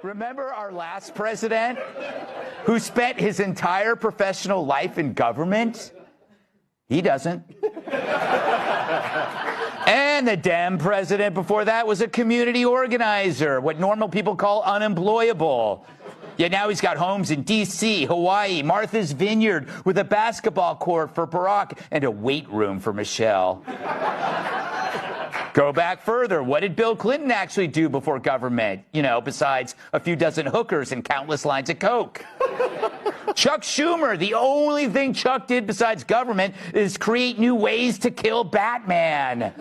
Remember our last president who spent his entire professional life in government? He doesn't. And the Dem president before that was a community organizer, what normal people call unemployable. Yet now he's got homes in D.C., Hawaii, Martha's Vineyard, with a basketball court for Barack and a weight room for Michelle. Go back further. What did Bill Clinton actually do before government? You know, besides a few dozen hookers and countless lines of coke. Chuck Schumer, the only thing Chuck did besides government is create new ways to kill Batman.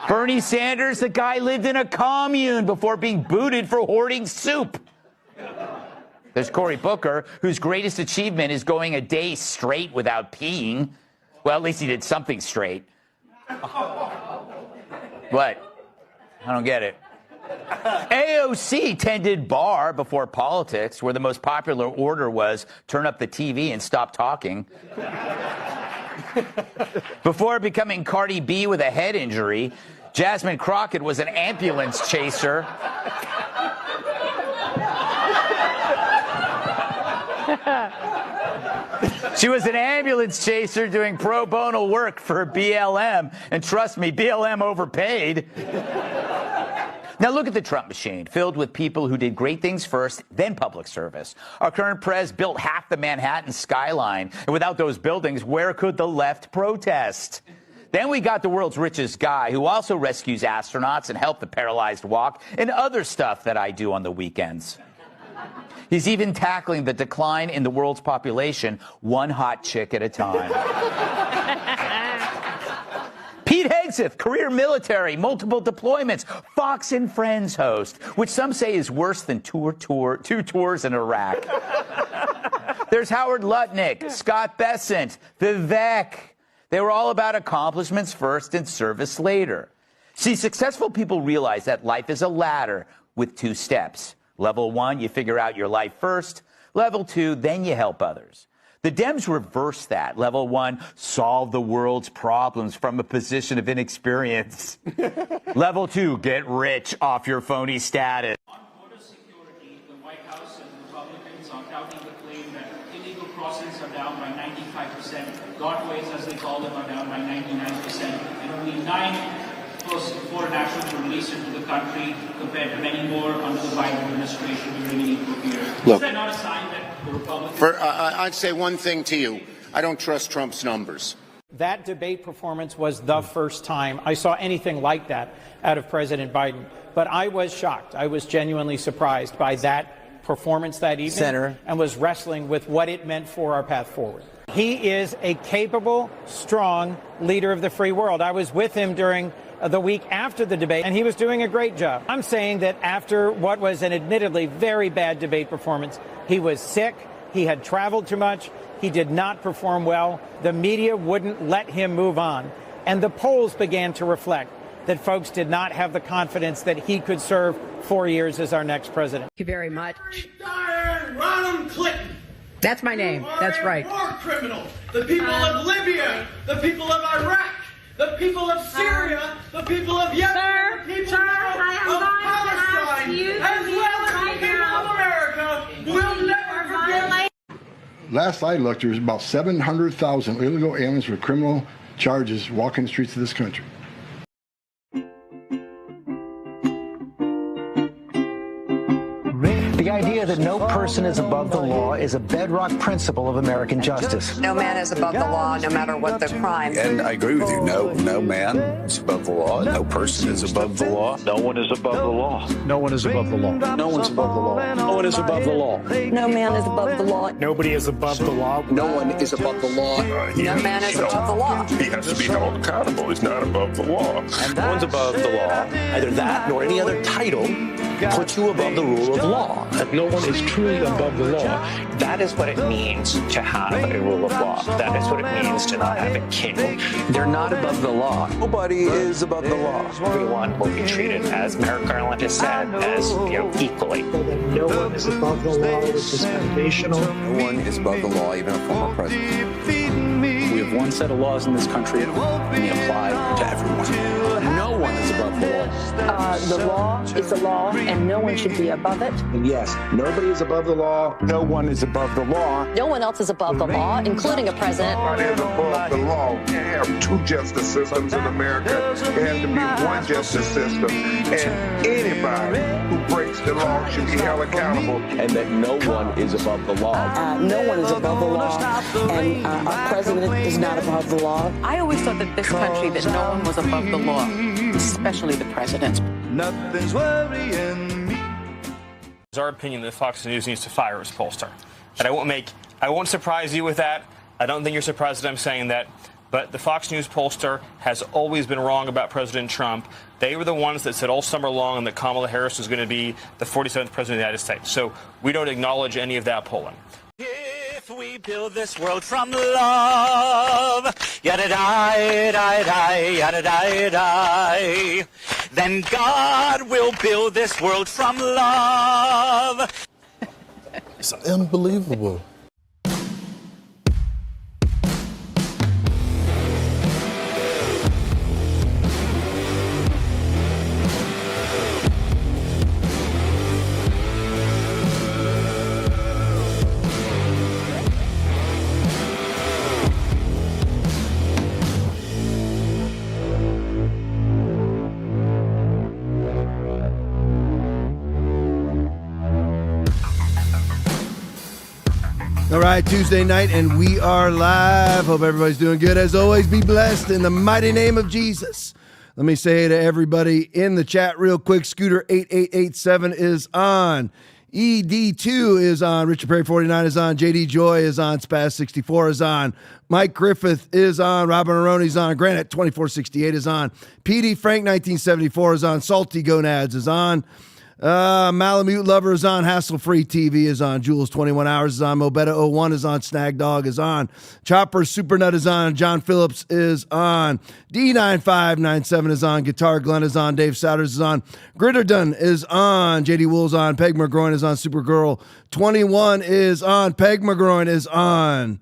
Bernie Sanders, the guy lived in a commune before being booted for hoarding soup. There's Cory Booker, whose greatest achievement is going a day straight without peeing. Well, at least he did something straight. What? I don't get it. AOC tended bar before politics, where the most popular order was turn up the TV and stop talking. Before becoming Cardi B with a head injury, Jasmine Crockett was an ambulance chaser. She was an ambulance chaser doing pro bono work for BLM. And trust me, BLM overpaid. Now look at the Trump machine, filled with people who did great things first, then public service. Our current prez built half the Manhattan skyline. And without those buildings, where could the left protest? Then we got the world's richest guy, who also rescues astronauts and helped the paralyzed walk and other stuff that I do on the weekends. He's even tackling the decline in the world's population, one hot chick at a time. Pete Hegseth, career military, multiple deployments, Fox and Friends host, which some say is worse than two tours in Iraq. There's Howard Lutnick, Scott Bessent, Vivek. They were all about accomplishments first and service later. See, successful people realize that life is a ladder with 2 steps. Level 1, you figure out your life first. Level 2, then you help others. The Dems reverse that. Level 1, solve the world's problems from a position of inexperience. Level 2, get rich off your phony status. On border security, the White House and Republicans are touting the claim that illegal crossings are down by 95%, godways, as they call them, are down by 99%, and only 9 foreign nationals were released into the country compared to many more under the Biden administration during an equal period. Is that not a sign that the Republicans... I'd say one thing to you. I don't trust Trump's numbers. That debate performance was the first time I saw anything like that out of President Biden. But I was shocked. I was genuinely surprised by that performance that evening, Senator, and was wrestling with what it meant for our path forward. He is a capable, strong leader of the free world. I was with him during the week after the debate, and he was doing a great job. I'm saying that after what was an admittedly very bad debate performance, he was sick, he had traveled too much, he did not perform well, the media wouldn't let him move on, and the polls began to reflect that folks did not have the confidence that he could serve 4 years as our next president. Thank you very much. Ronald Clinton. That's my name. That's right. War criminals. The people of Libya, the people of Iraq, the people of Syria, the people of Yemen, the people of Palestine, as well as the people of America will never forget. Last I looked, there was about 700,000 illegal aliens with criminal charges walking the streets of this country. The idea that no person is above the law is a bedrock principle of American justice. No man is above the law, no matter what the crime. And I agree with you. No man is above the law. No person is above the law. No one is above the law. No one is above the law. No one's above the law. No one is above the law. No man is above the law. Nobody is above the law. No one is above the law. No man is above the law. He has to be held accountable. He's not above the law. No one's above the law. Either that nor any other title puts you above the rule of law. No one is truly above the law. That is what it means to have a rule of law. That is what it means to not have a king. They're not above the law. Nobody is above the law. Everyone will be treated, as Merrick Garland has said, as equally. No one is above the law, which is foundational. No one is above the law, even a former president. We have one set of laws in this country, and they apply to everyone. No one is above the law. The law is the law, and no one should be above it. And yes, nobody is above the law. No one is above the law. No one else is above the law, including a president. Nobody is above the law. You can't have two justice systems in America. It has to be one justice system. And anybody who breaks the law should be held accountable. And that no one is above the law. No one is above the law, and our president is not above the law. I always thought that this country, that no one was above the law, especially the president. Nothing's worrying me. It's our opinion that Fox News needs to fire its pollster. And I won't surprise you with that. I don't think you're surprised that I'm saying that. But the Fox News pollster has always been wrong about President Trump. They were the ones that said all summer long that Kamala Harris was going to be the 47th president of the United States. So we don't acknowledge any of that polling. If we build this world from love, yada-da-da-da, yada-da-da, then God will build this world from love. It's unbelievable. All right, Tuesday night, and we are live. Hope everybody's doing good. As always, be blessed in the mighty name of Jesus. Let me say to everybody in the chat real quick, Scooter8887 is on. ED2 is on. Richard Perry 49 is on. JD Joy is on. Spaz64 is on. Mike Griffith is on. Robin Aroni's on. Granite 2468 is on. PD Frank 1974 is on. Salty Gonads is on. Malamute Lover is on. Hassle Free TV is on. Jules 21 Hours is on. Mobetta 01 is on. Snag Dog is on. Chopper Supernut is on. John Phillips is on. D9597 is on. Guitar Glenn is on. Dave Souders is on. Gritterdon is on. JD Wool's on. Peg McGroin is on. Supergirl 21 is on. Peg McGroin is on.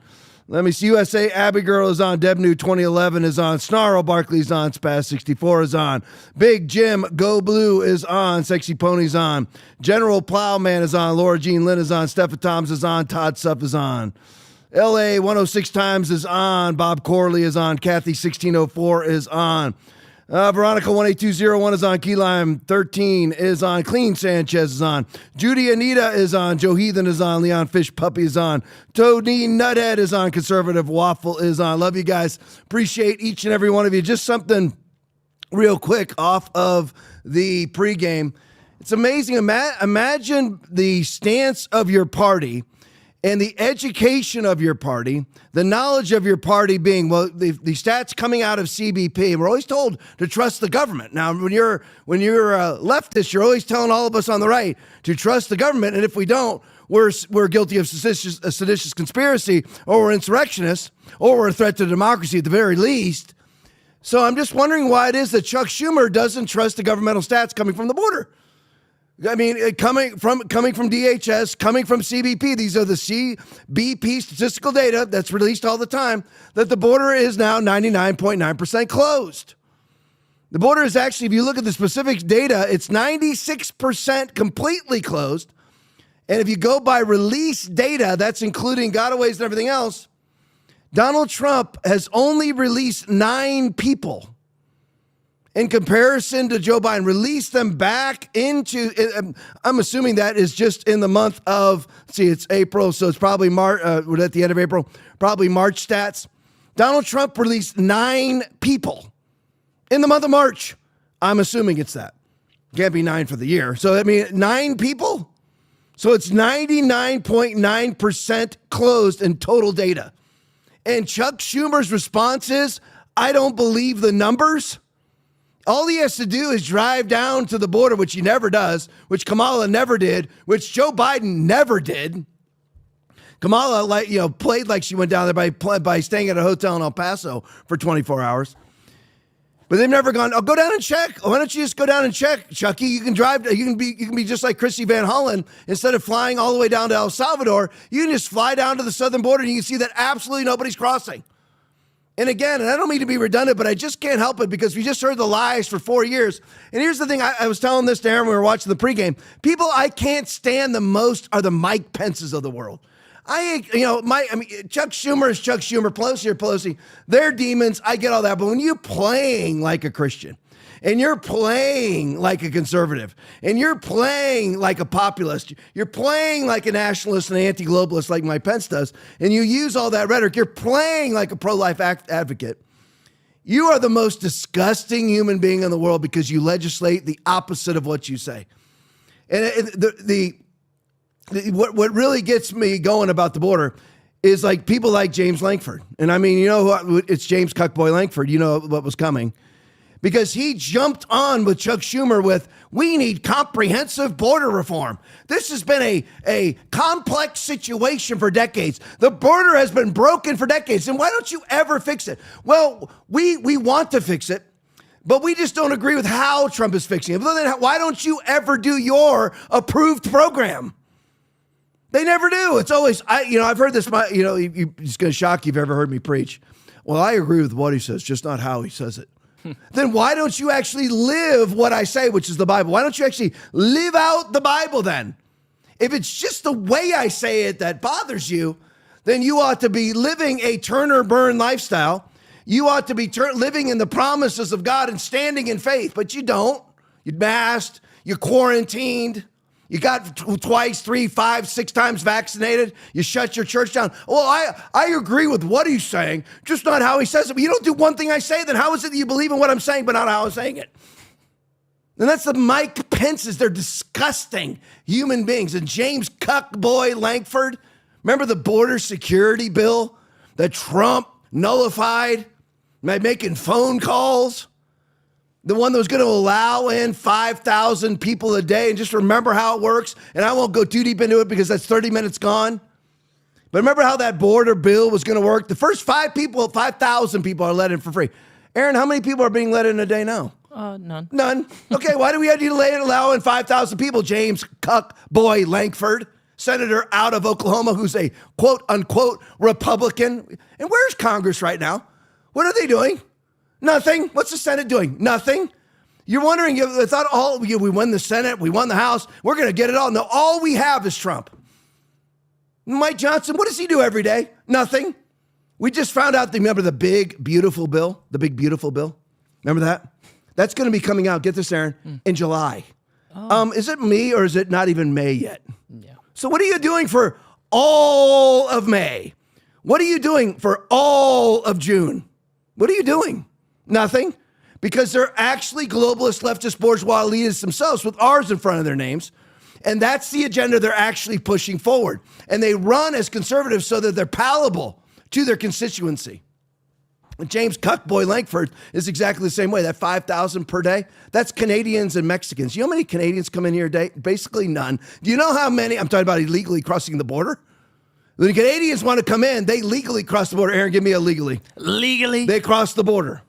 Let me see. USA Abigail is on. Debnew 2011 is on. Snarl Barkley's on. Spaz 64 is on. Big Jim Go Blue is on. Sexy Pony's on. General Plowman is on. Laura Jean Lynn is on. Stephen Toms is on. Todd Supp is on. LA 106 Times is on. Bob Corley is on. Kathy 1604 is on. Veronica 18201 is on. Key Lime 13 is on. Clean Sanchez is on. Judy Anita is on. Joe Heathen is on. Leon Fish Puppy is on. Tony Nuthead is on. Conservative Waffle is on. Love you guys. Appreciate each and every one of you. Just something real quick off of the pregame. It's amazing. Imagine the stance of your party and the education of your party, the knowledge of your party being, well, the stats coming out of CBP, we're always told to trust the government. Now, when you're a leftist, you're always telling all of us on the right to trust the government, and if we don't, we're guilty of a seditious conspiracy, or we're insurrectionists, or we're a threat to democracy at the very least. So I'm just wondering why it is that Chuck Schumer doesn't trust the governmental stats coming from the border. I mean, coming from DHS, coming from CBP, these are the CBP statistical data that's released all the time, that the border is now 99.9% closed. The border is actually, if you look at the specific data, it's 96% completely closed. And if you go by release data, that's including gotaways and everything else, Donald Trump has only released 9 people. in comparison to Joe Biden, release them back into, I'm assuming that is just in the month of, it's April, so it's probably we're at the end of April, probably March stats. Donald Trump released 9 people in the month of March. I'm assuming it's that. Can't be 9 for the year. So, 9 people? So it's 99.9% closed in total data. And Chuck Schumer's response is, I don't believe the numbers. All he has to do is drive down to the border, which he never does, which Kamala never did, which Joe Biden never did. Kamala, played like she went down there by staying at a hotel in El Paso for 24 hours. But they've never gone, go down and check. Why don't you just go down and check, Chucky? You can drive, you can be just like Christy Van Hollen. Instead of flying all the way down to El Salvador, you can just fly down to the southern border and you can see that absolutely nobody's crossing. And again, and I don't mean to be redundant, but I just can't help it because we just heard the lies for 4 years. And here's the thing, I was telling this to Aaron when we were watching the pregame. People I can't stand the most are the Mike Pences of the world. Chuck Schumer is Chuck Schumer, Pelosi or Pelosi. They're demons. I get all that. But when you're playing like a Christian and you're playing like a conservative and you're playing like a populist, you're playing like a nationalist and anti-globalist like Mike Pence does, and you use all that rhetoric, you're playing like a pro-life advocate. You are the most disgusting human being in the world because you legislate the opposite of what you say. And what really gets me going about the border is like people like James Lankford. And it's James Cuckboy Lankford. You know what was coming. Because he jumped on with Chuck Schumer with, we need comprehensive border reform. This has been a complex situation for decades. The border has been broken for decades. And why don't you ever fix it? Well, we want to fix it, but we just don't agree with how Trump is fixing it. But then why don't you ever do your approved program? They never do. It's always, I've heard this, it's going to shock you if you've ever heard me preach. Well, I agree with what he says, just not how he says it. Then why don't you actually live what I say, which is the Bible? Why don't you actually live out the Bible then? If it's just the way I say it that bothers you, then you ought to be living a turn or burn lifestyle. You ought to be living in the promises of God and standing in faith, but you don't. You're masked, you're quarantined. You got twice, 3, 5, 6 times vaccinated. You shut your church down. Well, I agree with what he's saying, just not how he says it. But you don't do one thing I say, then how is it that you believe in what I'm saying, but not how I'm saying it? And that's the Mike Pences. They're disgusting human beings. And James Cuckboy Lankford, remember the border security bill that Trump nullified by making phone calls? The one that was going to allow in 5,000 people a day, and just remember how it works. And I won't go too deep into it because that's 30 minutes gone. But remember how that border bill was going to work? The first 5,000 people are let in for free. Aaron, how many people are being let in a day now? None. None. Okay, why do we have to allow in 5,000 people? James Cuckboy Lankford, senator out of Oklahoma, who's a quote-unquote Republican. And where's Congress right now? What are they doing? Nothing. What's the Senate doing? Nothing. You're wondering, I thought we won the Senate, we won the House, we're going to get it all. No, all we have is Trump. Mike Johnson, what does he do every day? Nothing. We just found out, remember the big, beautiful bill? The big, beautiful bill? Remember that? That's going to be coming out, get this, Aaron, in July. Oh. Is it me or is it not even May yet? Yeah. So what are you doing for all of May? What are you doing for all of June? What are you doing? Nothing, because they're actually globalist, leftist, bourgeois elitists themselves with R's in front of their names. And that's the agenda they're actually pushing forward. And they run as conservatives so that they're palatable to their constituency. And James Cuckboy Lankford is exactly the same way. That 5,000 per day, that's Canadians and Mexicans. You know how many Canadians come in here a day? Basically none. Do you know how many? I'm talking about illegally crossing the border. When the Canadians want to come in, they legally cross the border. Aaron, give me a legally. Legally? They cross the border.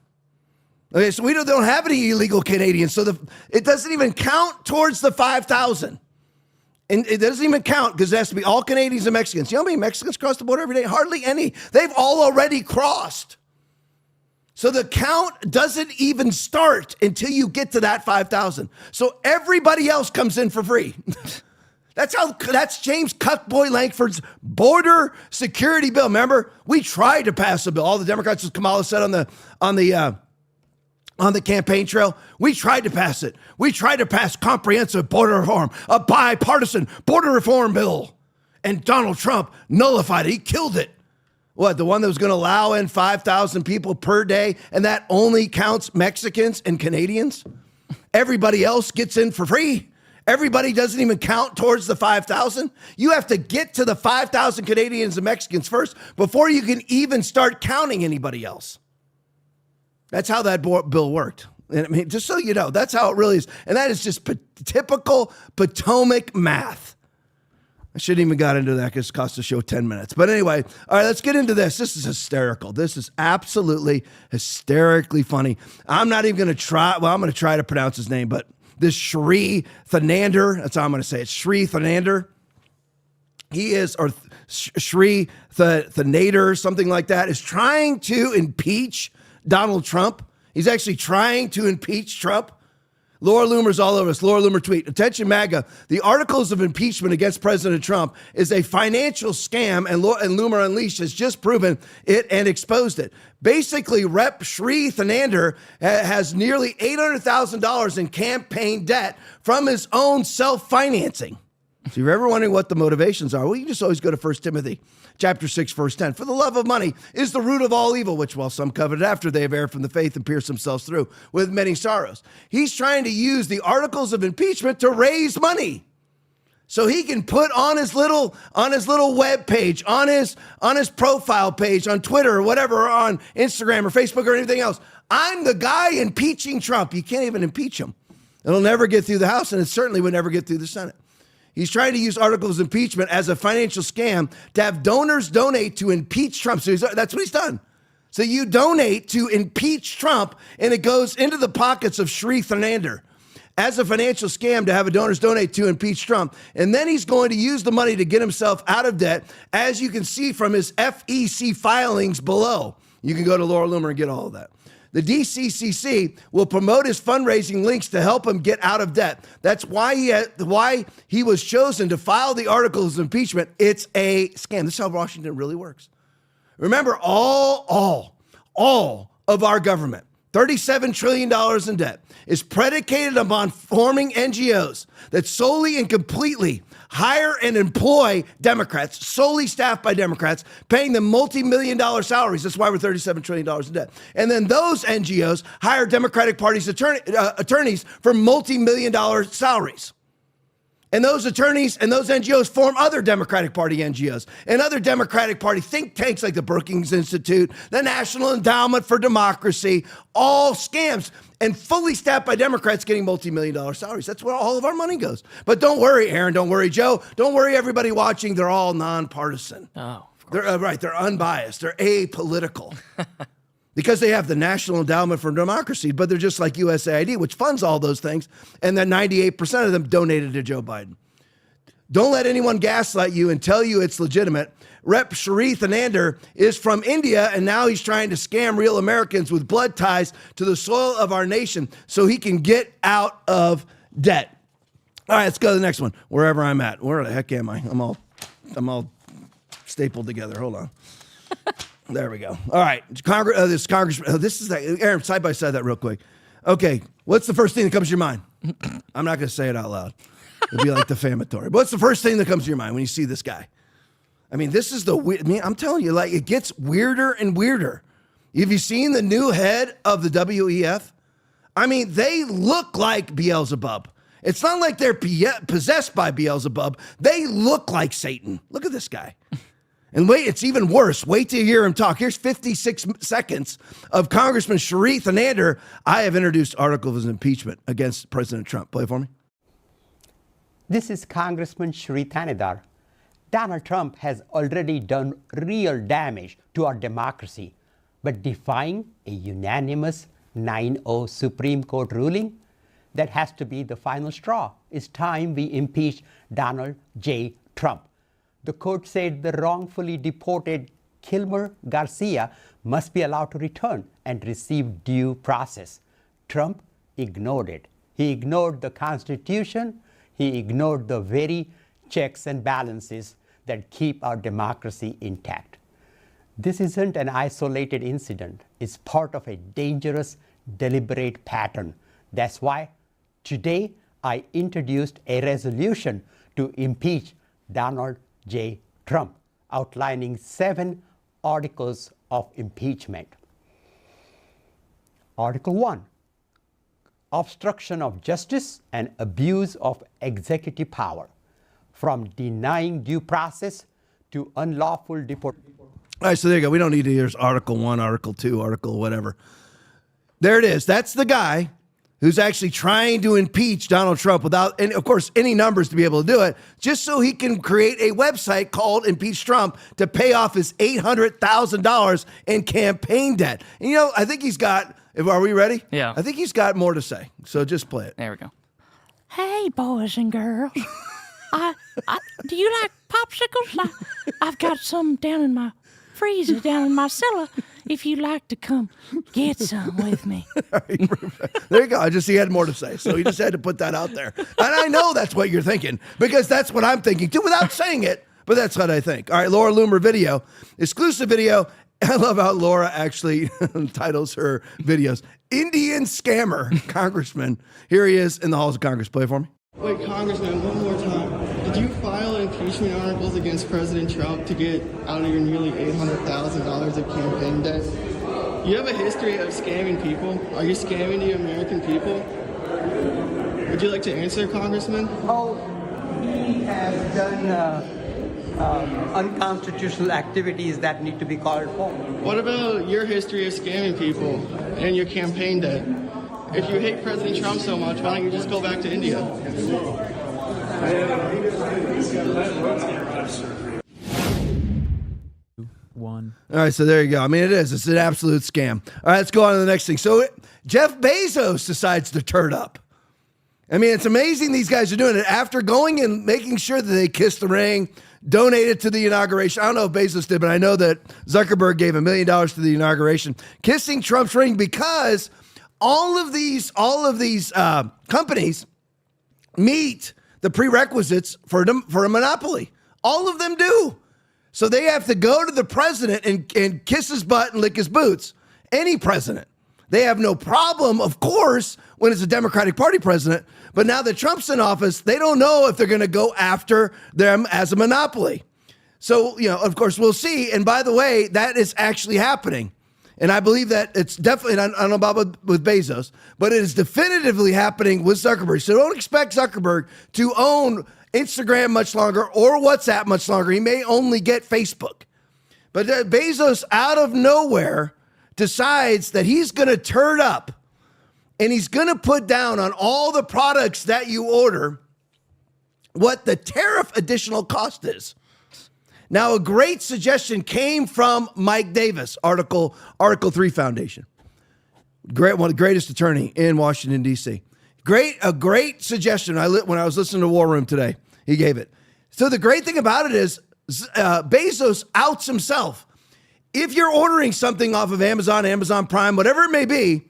Okay, so we don't have any illegal Canadians. So it doesn't even count towards the 5,000. And it doesn't even count because it has to be all Canadians and Mexicans. You know how many Mexicans cross the border every day? Hardly any. They've all already crossed. So the count doesn't even start until you get to that 5,000. So everybody else comes in for free. That's James Cuckboy Lankford's border security bill. Remember, we tried to pass a bill. All the Democrats, as Kamala said on the on the campaign trail. We tried to pass it. We tried to pass comprehensive border reform, a bipartisan border reform bill. And Donald Trump nullified it. He killed it. What, the one that was going to allow in 5,000 people per day, and that only counts Mexicans and Canadians? Everybody else gets in for free. Everybody doesn't even count towards the 5,000. You have to get to the 5,000 Canadians and Mexicans first before you can even start counting anybody else. That's how that bill worked. And I mean, just so you know, that's how it really is. And that is just typical Potomac math. I shouldn't even got into that because it cost the show 10 minutes. But anyway, all right, let's get into this. This is hysterical. This is absolutely hysterically funny. I'm not even going to try. Well, I'm going to try to pronounce his name, but this Sri Thanander, that's how I'm going to say it. Sri Thanander. He is, or Sri Thanander, something like that, is trying to impeach Donald Trump. He's actually trying to impeach Trump. Laura Loomer's all over us. Laura Loomer tweet, attention MAGA, the articles of impeachment against President Trump is a financial scam, and Loomer Unleashed has just proven it and exposed it. Basically, Rep. Sri Thanander has nearly $800,000 in campaign debt from his own self-financing. So if you're ever wondering what the motivations are, well, you just always go to 1 Timothy chapter 6, verse 10. For the love of money is the root of all evil, which while some coveted after they have erred from the faith and pierced themselves through with many sorrows. He's trying to use the articles of impeachment to raise money so he can put on his little web page, on his profile page, on Twitter or whatever, or on Instagram or Facebook or anything else. I'm the guy impeaching Trump. You can't even impeach him. It'll never get through the House, and it certainly would never get through the Senate. He's trying to use articles of impeachment as a financial scam to have donors donate to impeach Trump. So that's what he's done. So you donate to impeach Trump, and it goes into the pockets of Sri Thanander as a financial scam to have a donors donate to impeach Trump. And then he's going to use the money to get himself out of debt, as you can see from his FEC filings below. You can go to Laura Loomer and get all of that. The DCCC will promote his fundraising links to help him get out of debt. That's why he was chosen to file the articles of impeachment. It's a scam. This is how Washington really works. Remember, all of our government, $37 trillion in debt, is predicated upon forming NGOs that solely and completely hire and employ Democrats, solely staffed by Democrats, paying them multi-million-dollar salaries. That's why we're $37 trillion in debt. And then those NGOs hire Democratic Party's attorneys for multi-million-dollar salaries. And those attorneys and those NGOs form other Democratic Party NGOs and other Democratic Party think tanks like the Brookings Institute, the National Endowment for Democracy, all scams and fully staffed by Democrats getting multi-million-dollar salaries. That's where all of our money goes. But don't worry, Aaron. Don't worry, Joe. Don't worry, everybody watching. They're all nonpartisan. Oh, they're right. They're unbiased. They're apolitical. Because they have the National Endowment for Democracy, but they're just like USAID, which funds all those things, and then 98% of them donated to Joe Biden. Don't let anyone gaslight you and tell you it's legitimate. Rep. Sri Thanander is from India, and now he's trying to scam real Americans with blood ties to the soil of our nation so he can get out of debt. All right, let's go to the next one, wherever I'm at. Where the heck am I? I'm all stapled together. Hold on. There we go. All right. This Congressman, this is that. Aaron, side by side that real quick. Okay. What's the first thing that comes to your mind? I'm not going to say it out loud. It'll be like defamatory. But what's the first thing that comes to your mind when you see this guy? I mean, this is I'm telling you, like, it gets weirder and weirder. Have you seen the new head of the WEF? I mean, they look like Beelzebub. It's not like they're possessed by Beelzebub. They look like Satan. Look at this guy. And wait, it's even worse. Wait till you hear him talk. Here's 56 seconds of Congressman Sri Thanander. I have introduced articles of impeachment against President Trump. Play it for me. This is Congressman Sri Thanander. Donald Trump has already done real damage to our democracy, but defying a unanimous 9-0 Supreme Court ruling, that has to be the final straw. It's time we impeach Donald J. Trump. The court said the wrongfully deported Kilmer Garcia must be allowed to return and receive due process. Trump ignored it. He ignored the Constitution. He ignored the very checks and balances that keep our democracy intact. This isn't an isolated incident. It's part of a dangerous deliberate pattern. That's why today I introduced a resolution to impeach Donald J. Trump, outlining 7 articles of impeachment. Article 1, obstruction of justice and abuse of executive power, from denying due process to unlawful deportation. All right, so there you go. We don't need to hear Article 1, Article 2, Article whatever. There it is. That's the guy who's actually trying to impeach Donald Trump without, and of course, any numbers to be able to do it, just so he can create a website called Impeach Trump to pay off his $800,000 in campaign debt. And you know, I think he's got, are we ready? Yeah. I think he's got more to say. So just play it. There we go. Hey, boys and girls. Do you like popsicles? I've got some down in my freezer, down in my cellar, if you'd like to come get some with me. There you go. He had more to say. So he just had to put that out there. And I know that's what you're thinking, because that's what I'm thinking too, without saying it. But that's what I think. All right, Laura Loomer video, exclusive video. I love how Laura actually titles her videos, Indian Scammer Congressman. Here he is in the halls of Congress. Play it for me. Wait, Congressman, one more time. Did you file impeachment articles against President Trump to get out of your nearly $800,000 of campaign debt? You have a history of scamming people. Are you scamming the American people? Would you like to answer, Congressman? Oh, he has done unconstitutional activities that need to be called for. What about your history of scamming people and your campaign debt? If you hate President Trump so much, why don't you just go back to India? All right, so there you go. I mean, it's an absolute scam. All right, let's go on to the next thing. So Jeff Bezos decides to turn up. I mean, it's amazing these guys are doing it after going and making sure that they kissed the ring, donated to the inauguration. I don't know if Bezos did, but I know that Zuckerberg gave $1 million to the inauguration, kissing Trump's ring, because all of these companies meet the prerequisites for a monopoly. All of them do. So they have to go to the president and kiss his butt and lick his boots. Any president. They have no problem, of course, when it's a Democratic Party president. But now that Trump's in office, they don't know if they're going to go after them as a monopoly. So, you know, of course, we'll see. And by the way, that is actually happening. And I believe that it's definitely, I don't know about with Bezos, but it is definitively happening with Zuckerberg. So don't expect Zuckerberg to own Instagram much longer or WhatsApp much longer. He may only get Facebook. But Bezos, out of nowhere, decides that he's going to turn up and he's going to put down on all the products that you order what the tariff additional cost is. Now, a great suggestion came from Mike Davis, Article 3 Foundation. One of the greatest attorney in Washington, D.C. A great suggestion. When I was listening to War Room today, he gave it. So the great thing about it is Bezos outs himself. If you're ordering something off of Amazon, Amazon Prime, whatever it may be,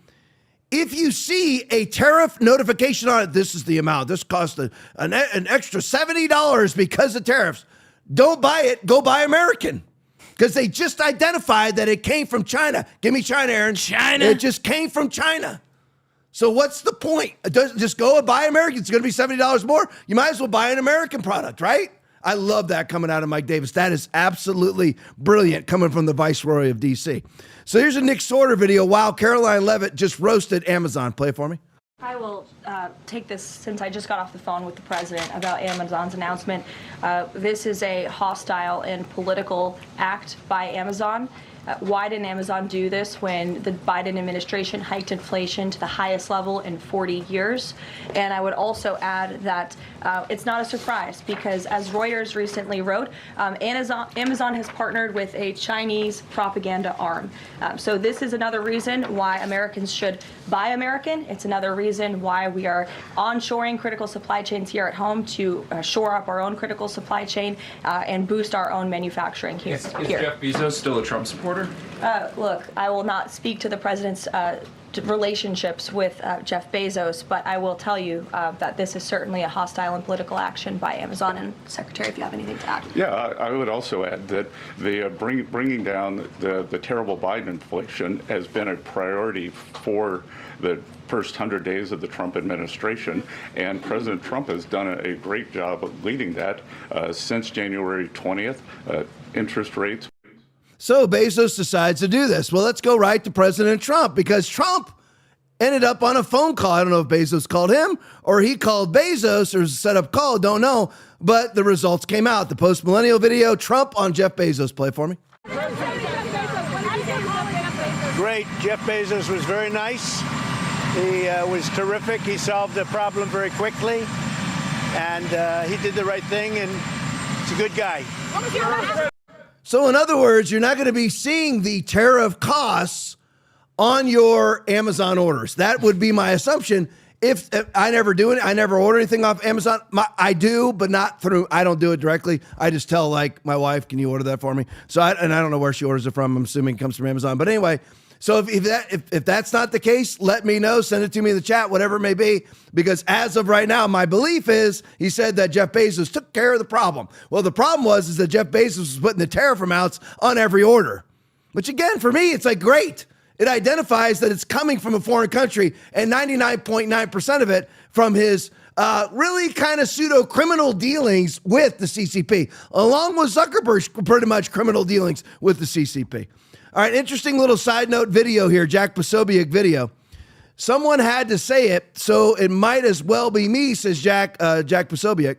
if you see a tariff notification on it, this is the amount. This cost an extra $70 because of tariffs. Don't buy it. Go buy American. Because they just identified that it came from China. Give me China, Aaron. China. It just came from China. So what's the point? Just go and buy American. It's going to be $70 more. You might as well buy an American product, right? I love that coming out of Mike Davis. That is absolutely brilliant coming from the Viceroy of D.C. So here's a Nick Sorter video. Wow, Caroline Leavitt just roasted Amazon. Play it for me. I will take this since I just got off the phone with the president about Amazon's announcement. This is a hostile and political act by Amazon. Why didn't Amazon do this when the Biden administration hiked inflation to the highest level in 40 years? And I would also add that it's not a surprise because, as Reuters recently wrote, Amazon has partnered with a Chinese propaganda arm. So this is another reason why Americans should buy American. It's another reason why we are onshoring critical supply chains here at home to shore up our own critical supply chain and boost our own manufacturing here. Is Jeff Bezos still a Trump supporter? order? Look, I will not speak to the president's relationships with Jeff Bezos, but I will tell you that this is certainly a hostile and political action by Amazon. And Secretary, if you have anything to add. Yeah, I would also add that the bringing down the terrible Biden inflation has been a priority for the first 100 days of the Trump administration, and President Trump has done a great job of leading that since January 20th. Interest rates. So Bezos decides to do this. Well, let's go right to President Trump, because Trump ended up on a phone call. I don't know if Bezos called him or he called Bezos, or set up call, don't know. But the results came out. The post-millennial video, Trump on Jeff Bezos. Play for me. Great. Jeff Bezos was very nice. He was terrific. He solved the problem very quickly. And he did the right thing, and he's a good guy. So in other words, you're not going to be seeing the tariff costs on your Amazon orders. That would be my assumption. If I never do it, I never order anything off Amazon. I do, but not through, I don't do it directly. I just tell like my wife, can you order that for me? So I don't know where she orders it from. I'm assuming it comes from Amazon. But anyway, so if that's not the case, let me know. Send it to me in the chat, whatever it may be. Because as of right now, my belief is he said that Jeff Bezos took care of the problem. Well, the problem is that Jeff Bezos was putting the tariff amounts on every order. Which again, for me, it's like great. It identifies that it's coming from a foreign country, and 99.9% of it from his really kind of pseudo-criminal dealings with the CCP, along with Zuckerberg's pretty much criminal dealings with the CCP. All right, interesting little side note video here, Jack Posobiec video. Someone had to say it, so it might as well be me, says Jack Posobiec.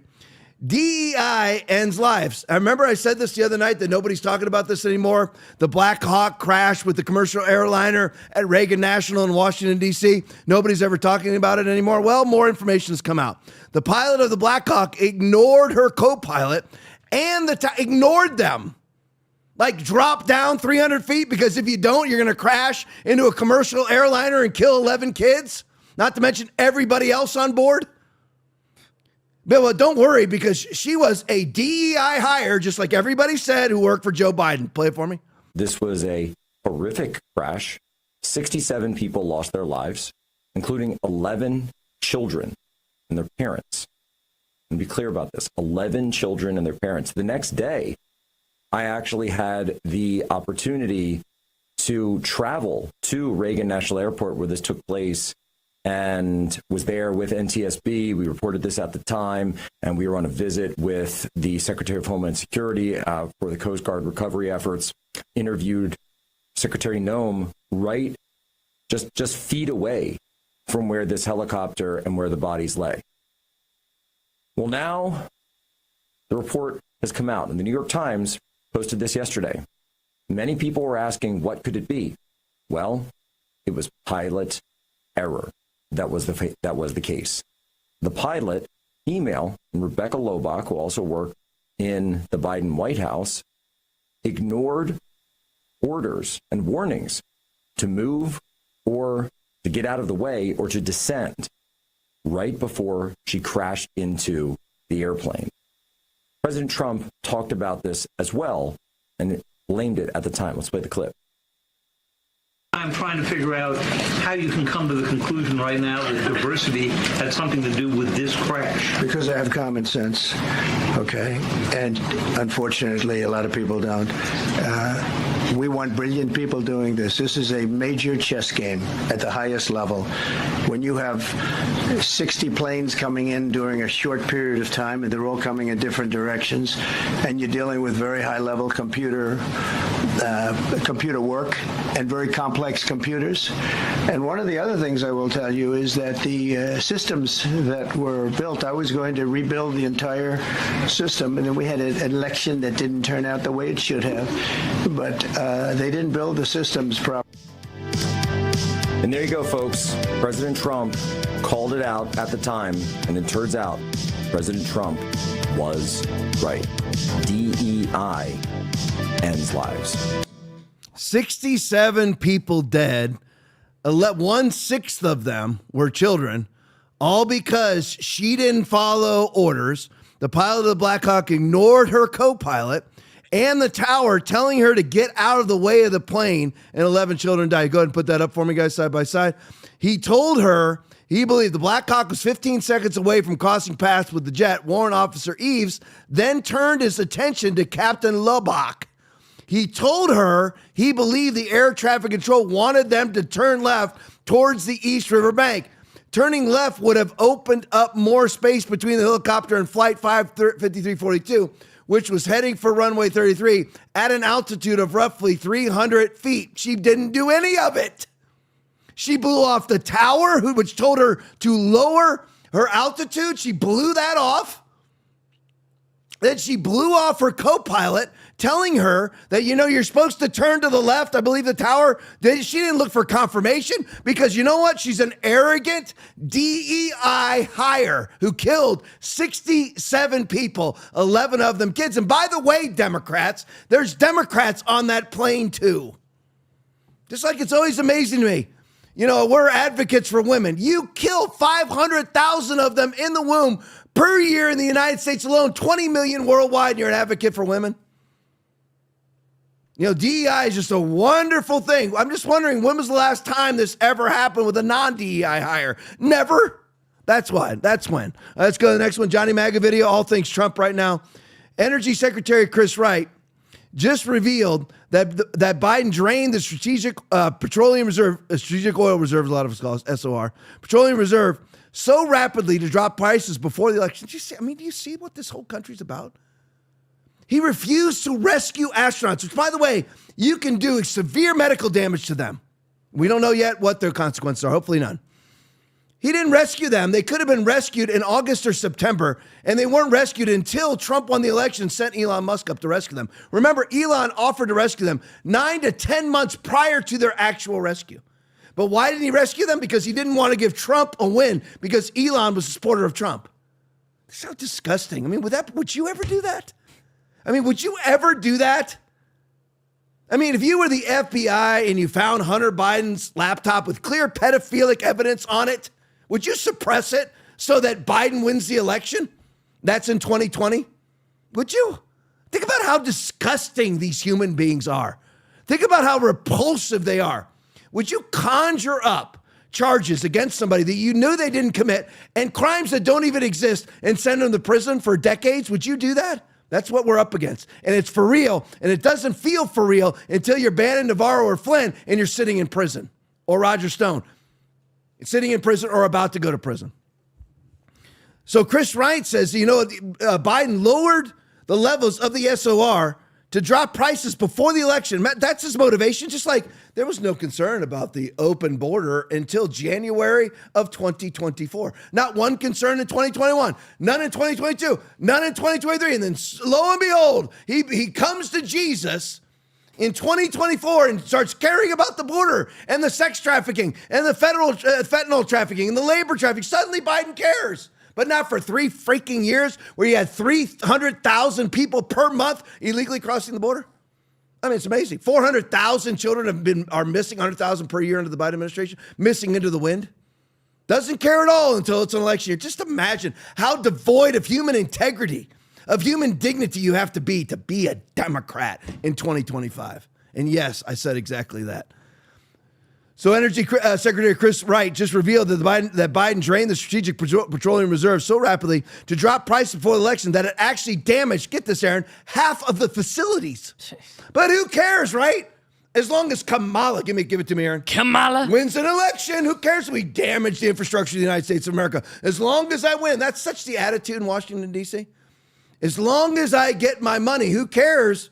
DEI ends lives. I remember I said this the other night that nobody's talking about this anymore. The Black Hawk crash with the commercial airliner at Reagan National in Washington, D.C. Nobody's ever talking about it anymore. Well, more information has come out. The pilot of the Black Hawk ignored her co-pilot and ignored them. Like drop down 300 feet, because if you don't, you're going to crash into a commercial airliner and kill 11 kids, not to mention everybody else on board. But well, don't worry, because she was a DEI hire, just like everybody said, who worked for Joe Biden. Play it for me. This was a horrific crash. 67 people lost their lives, including 11 children and their parents. And be clear about this, 11 children and their parents. The next day, I actually had the opportunity to travel to Reagan National Airport where this took place, and was there with NTSB. We reported this at the time, and we were on a visit with the Secretary of Homeland Security for the Coast Guard recovery efforts, interviewed Secretary Noem right just feet away from where this helicopter and where the bodies lay. Well, now the report has come out, and the New York Times posted this yesterday. Many people were asking, what could it be? Well, it was pilot error. That was the case. The pilot, email, and Rebecca Lobach, who also worked in the Biden White House, ignored orders and warnings to move or to get out of the way or to descend right before she crashed into the airplane. President Trump talked about this as well and blamed it at the time. Let's play the clip. I'm trying to figure out how you can come to the conclusion right now that diversity had something to do with this crash. Because I have common sense, okay? And unfortunately, a lot of people don't. We want brilliant people doing this. This is a major chess game at the highest level. When you have 60 planes coming in during a short period of time, and they're all coming in different directions, and you're dealing with very high-level computer work and very complex computers. And one of the other things I will tell you is that the systems that were built, I was going to rebuild the entire system, and then we had an election that didn't turn out the way it should have. But they didn't build the systems properly. And there you go, folks. President Trump called it out at the time, and it turns out President Trump was right. DEI ends lives. 67 people dead. 1/6 of them were children, all because she didn't follow orders. The pilot of the Black Hawk ignored her co-pilot, and the tower, telling her to get out of the way of the plane, and 11 children died. Go ahead and put that up for me, guys, side by side. He told her he believed the Black Hawk was 15 seconds away from crossing paths with the jet. Warrant Officer Eves then turned his attention to Captain Lubach. He told her he believed the air traffic control wanted them to turn left towards the East River bank. Turning left would have opened up more space between the helicopter and Flight 55342, which was heading for runway 33 at an altitude of roughly 300 feet. She didn't do any of it. She blew off the tower, which told her to lower her altitude. She blew that off. Then she blew off her co-pilot, telling her that, you're supposed to turn to the left. I believe the tower. She didn't look for confirmation because you know what? She's an arrogant DEI hire who killed 67 people, 11 of them kids. And by the way, Democrats, there's Democrats on that plane too. Just like it's always amazing to me. We're advocates for women. You kill 500,000 of them in the womb per year in the United States alone, 20 million worldwide, and you're an advocate for women. DEI is just a wonderful thing. I'm just wondering, when was the last time this ever happened with a non-DEI hire? Never. That's why. That's when. Let's go to the next one. Johnny Maga video, all things Trump right now. Energy Secretary Chris Wright just revealed that Biden drained the strategic petroleum reserve, strategic oil reserve, a lot of us call it SOR, petroleum reserve, so rapidly to drop prices before the election. Do you see what this whole country's about? He refused to rescue astronauts, which, by the way, you can do severe medical damage to them. We don't know yet what their consequences are. Hopefully none. He didn't rescue them. They could have been rescued in August or September, and they weren't rescued until Trump won the election and sent Elon Musk up to rescue them. Remember, Elon offered to rescue them 9 to 10 months prior to their actual rescue. But why didn't he rescue them? Because he didn't want to give Trump a win, because Elon was a supporter of Trump. It's so disgusting. Would you ever do that? Would you ever do that? If you were the FBI and you found Hunter Biden's laptop with clear pedophilic evidence on it, would you suppress it so that Biden wins the election? That's in 2020. Would you? Think about how disgusting these human beings are. Think about how repulsive they are. Would you conjure up charges against somebody that you knew they didn't commit and crimes that don't even exist and send them to prison for decades? Would you do that? That's what we're up against. And it's for real. And it doesn't feel for real until you're Bannon, Navarro, or Flynn and you're sitting in prison. Or Roger Stone. Sitting in prison or about to go to prison. So Chris Wright says, Biden lowered the levels of the SOR to drop prices before the election. That's his motivation. Just like there was no concern about the open border until January of 2024. Not one concern in 2021, none in 2022, none in 2023. And then lo and behold, he comes to Jesus in 2024 and starts caring about the border and the sex trafficking and the fentanyl trafficking and the labor trafficking. Suddenly Biden cares. But not for 3 freaking years where you had 300,000 people per month illegally crossing the border. It's amazing. 400,000 children are missing, 100,000 per year under the Biden administration, missing into the wind. Doesn't care at all until it's an election year. Just imagine how devoid of human integrity, of human dignity you have to be a Democrat in 2025. And yes, I said exactly that. So Energy Secretary Chris Wright just revealed that Biden drained the strategic petroleum reserve so rapidly to drop prices before the election that it actually damaged, get this, Aaron, half of the facilities. But who cares, right? As long as Kamala, give it to me, Aaron. Kamala wins an election, who cares if we damage the infrastructure of the United States of America? As long as I win. That's such the attitude in Washington, D.C. As long as I get my money, who cares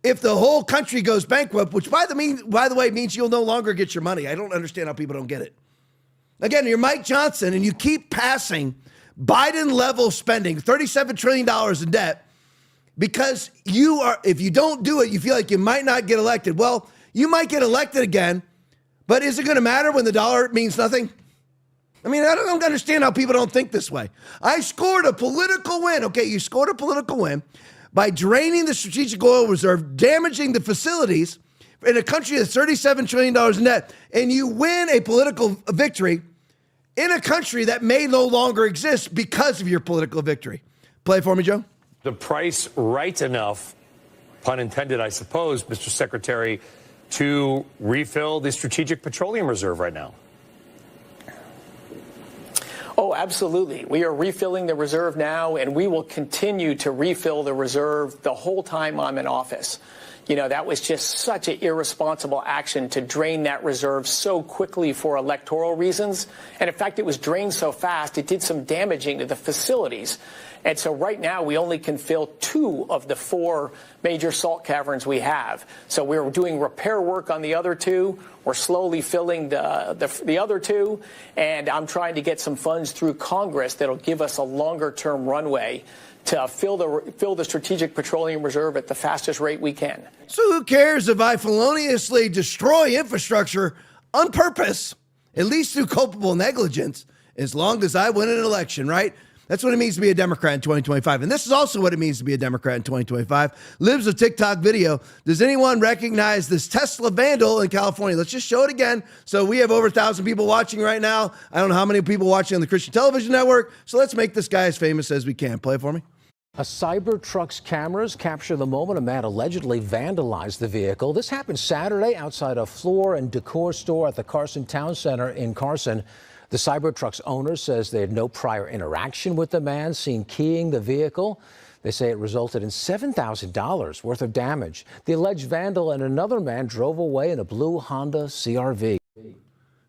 if the whole country goes bankrupt, which by the way means you'll no longer get your money. I don't understand how people don't get it. Again, you're Mike Johnson and you keep passing Biden-level spending, $37 trillion in debt, because if you don't do it, you feel like you might not get elected. Well, you might get elected again, but is it going to matter when the dollar means nothing? I don't understand how people don't think this way. I scored a political win. Okay, you scored a political win by draining the strategic oil reserve, damaging the facilities in a country that's $37 trillion in debt, and you win a political victory in a country that may no longer exist because of your political victory. Play it for me, Joe. The price right enough pun intended, I suppose, Mr. Secretary, to refill the Strategic Petroleum Reserve right now? Oh, absolutely. We are refilling the reserve now, and we will continue to refill the reserve the whole time I'm in office. You know, that was just such an irresponsible action to drain that reserve so quickly for electoral reasons. And in fact, it was drained so fast, it did some damaging to the facilities. And so right now, we only can fill 2 of the 4 major salt caverns we have. So we're doing repair work on the other 2. We're slowly filling the other 2. And I'm trying to get some funds through Congress that'll give us a longer-term runway to fill the Strategic Petroleum Reserve at the fastest rate we can. So who cares if I feloniously destroy infrastructure on purpose, at least through culpable negligence, as long as I win an election, right? That's what it means to be a Democrat in 2025. And this is also what it means to be a Democrat in 2025. Libs of TikTok video. Does anyone recognize this Tesla vandal in California? Let's just show it again. So we have over 1,000 people watching right now. I don't know how many people watching on the Christian Television Network. So let's make this guy as famous as we can. Play it for me. A Cybertruck's cameras capture the moment a man allegedly vandalized the vehicle. This happened Saturday outside a floor and decor store at the Carson Town Center in Carson. The Cybertruck's owner says they had no prior interaction with the man seen keying the vehicle. They say it resulted in $7,000 worth of damage. The alleged vandal and another man drove away in a blue Honda CR-V.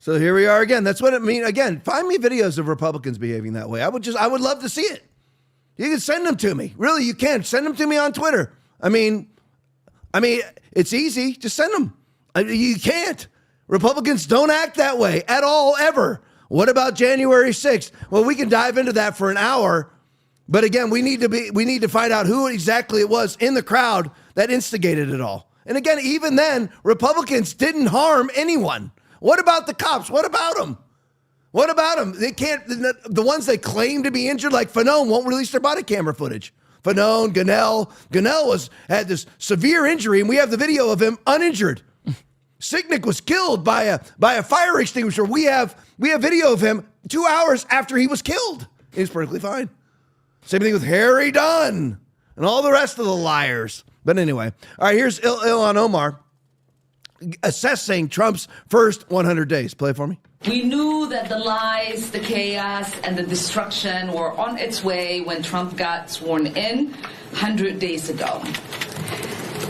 So here we are again. That's what it means. Again, find me videos of Republicans behaving that way. I would love to see it. You can send them to me. Really, you can. Send them to me on Twitter. I mean, it's easy. Just send them. You can't. Republicans don't act that way at all, ever. What about January 6th? Well, we can dive into that for an hour. But again, we need to find out who exactly it was in the crowd that instigated it all. And again, even then, Republicans didn't harm anyone. What about the cops? What about them? What about them? They can't, the ones they claim to be injured, like Fanone, won't release their body camera footage. Fanone, Gunnell. Gunnell had this severe injury, and we have the video of him uninjured. Sicknick was killed by a fire extinguisher. We have video of him 2 hours after he was killed. He's perfectly fine. Same thing with Harry Dunn and all the rest of the liars. But anyway, all right, here's Ilhan Omar assessing Trump's first 100 days. Play it for me. We knew that the lies, the chaos, and the destruction were on its way when Trump got sworn in 100 days ago.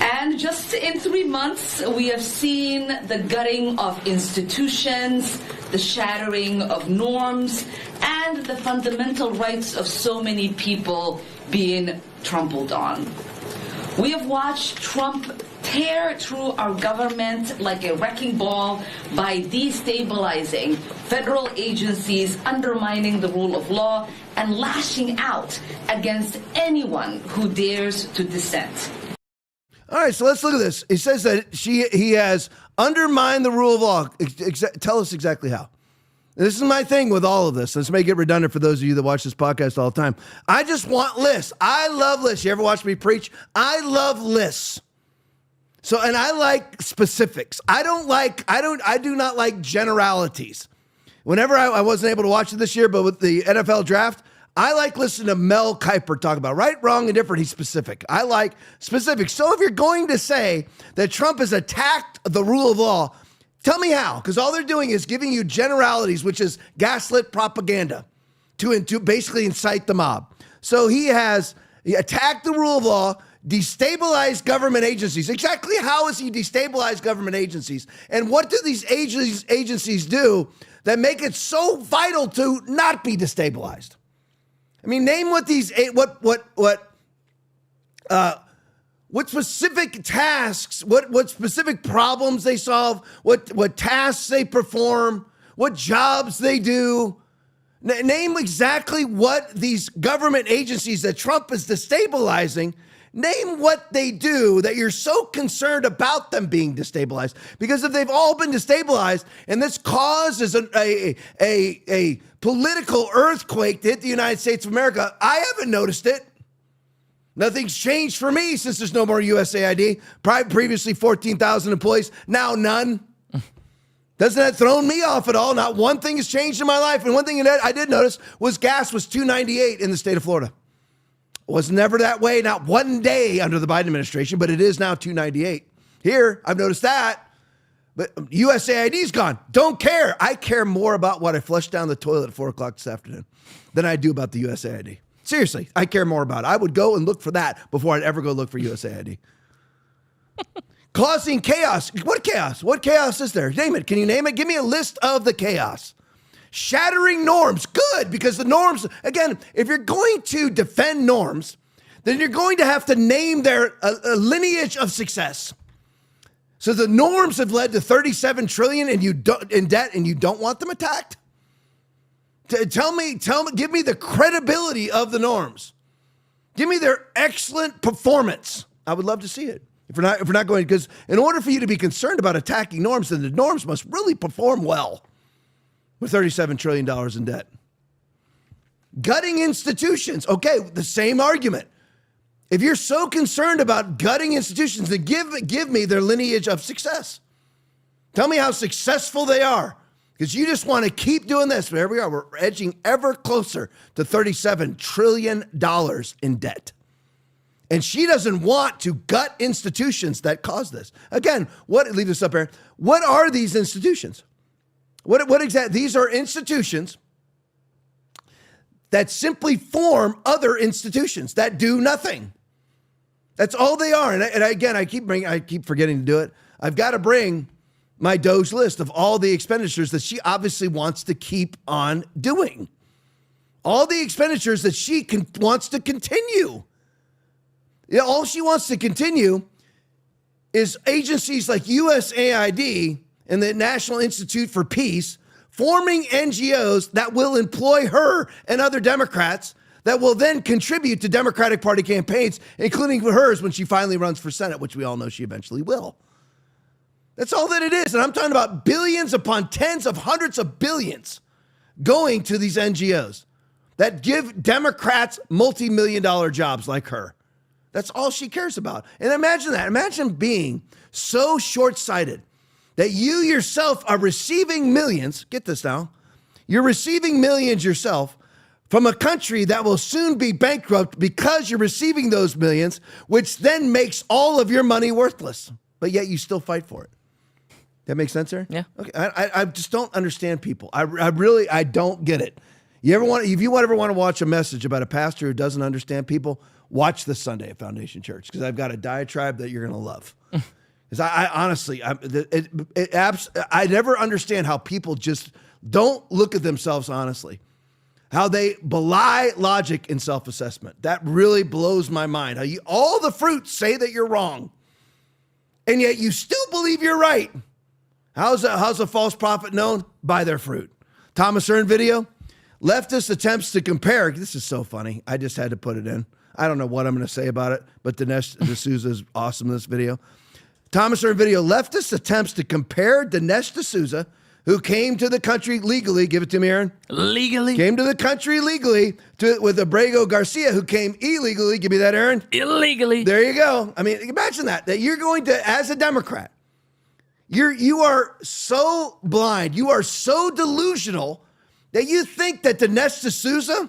And just in 3 months, we have seen the gutting of institutions, the shattering of norms, and the fundamental rights of so many people being trampled on. We have watched Trump tear through our government like a wrecking ball by destabilizing federal agencies, undermining the rule of law, and lashing out against anyone who dares to dissent. All right, so let's look at this. It says that he has undermined the rule of law. Tell us exactly how. This is my thing with all of this. Let's make it redundant for those of you that watch this podcast all the time. I just want lists. I love lists. You ever watch me preach? I love lists. So, and I like specifics. I do not like generalities. Whenever I wasn't able to watch it this year, but with the NFL draft, I like listening to Mel Kiper talk about right, wrong, and different. He's specific. I like specifics. So if you're going to say that Trump has attacked the rule of law, tell me how, because all they're doing is giving you generalities, which is gaslit propaganda to basically incite the mob. So he attacked the rule of law, destabilized government agencies. Exactly how has he destabilized government agencies? And what do these agencies do that make it so vital to not be destabilized? I mean, name what these what specific tasks, what specific problems they solve, what tasks they perform, what jobs they do. Name exactly what these government agencies that Trump is destabilizing, name what they do that you're so concerned about them being destabilized. Because if they've all been destabilized and this causes a political earthquake to hit the United States of America, I haven't noticed it. Nothing's changed for me since there's no more USAID. Previously 14,000 employees, now none. Doesn't that throw me off at all? Not one thing has changed in my life. And one thing that I did notice was gas was $2.98 in the state of Florida. It was never that way, not one day under the Biden administration, but it is now 298. Here, I've noticed that. But USAID's gone. Don't care. I care more about what I flushed down the toilet at 4 o'clock this afternoon than I do about the USAID. Seriously, I care more about it. I would go and look for that before I'd ever go look for USAID. Causing chaos. What chaos? What chaos is there? Name it. Can you name it? Give me a list of the chaos. Shattering norms. Good, because the norms, again, if you're going to defend norms, then you're going to have to name their a lineage of success. So the norms have led to $37 trillion in debt, and you don't want them attacked? Tell me, give me the credibility of the norms. Give me their excellent performance. I would love to see it. If we're not going, because in order for you to be concerned about attacking norms, then the norms must really perform well with $37 trillion in debt. Gutting institutions. Okay, the same argument. If you're so concerned about gutting institutions, then give me their lineage of success. Tell me how successful they are. Because you just want to keep doing this. But here we are. We're edging ever closer to $37 trillion in debt. And she doesn't want to gut institutions that cause this. Again, leave this up here. What are these institutions? What exactly? These are institutions that simply form other institutions that do nothing. That's all they are. And again, I keep forgetting to do it. I've got to bring my Doge list of all the expenditures that she obviously wants to keep on doing. All the expenditures that she wants to continue. Yeah, all she wants to continue is agencies like USAID and the National Institute for Peace forming NGOs that will employ her and other Democrats that will then contribute to Democratic Party campaigns, including hers when she finally runs for Senate, which we all know she eventually will. That's all that it is. And I'm talking about billions upon tens of hundreds of billions going to these NGOs that give Democrats multi-million-dollar jobs like her. That's all she cares about. And imagine that. Imagine being so short-sighted that you yourself are receiving millions. Get this now. You're receiving millions yourself from a country that will soon be bankrupt because you're receiving those millions, which then makes all of your money worthless. But yet you still fight for it. That makes sense, sir? Yeah. Okay. I just don't understand people. I don't get it. If you ever want to watch a message about a pastor who doesn't understand people, watch this Sunday at Foundation Church, because I've got a diatribe that you're going to love. Because I honestly, I never understand how people just don't look at themselves honestly. How they belie logic and self-assessment. That really blows my mind. How all the fruits say that you're wrong, and yet you still believe you're right. How's a false prophet known? By their fruit. Thomas Ern video. Leftist attempts to compare. This is so funny. I just had to put it in. I don't know what I'm going to say about it, but Dinesh D'Souza is awesome in this video. Thomas Ern video. Leftist attempts to compare Dinesh D'Souza, who came to the country legally. Give it to me, Aaron. Legally. Came to the country legally with Abrego Garcia, who came illegally. Give me that, Aaron. Illegally. There you go. I mean, imagine that you're going to, as a Democrat, you are so blind, you are so delusional that you think that Dinesh D'Souza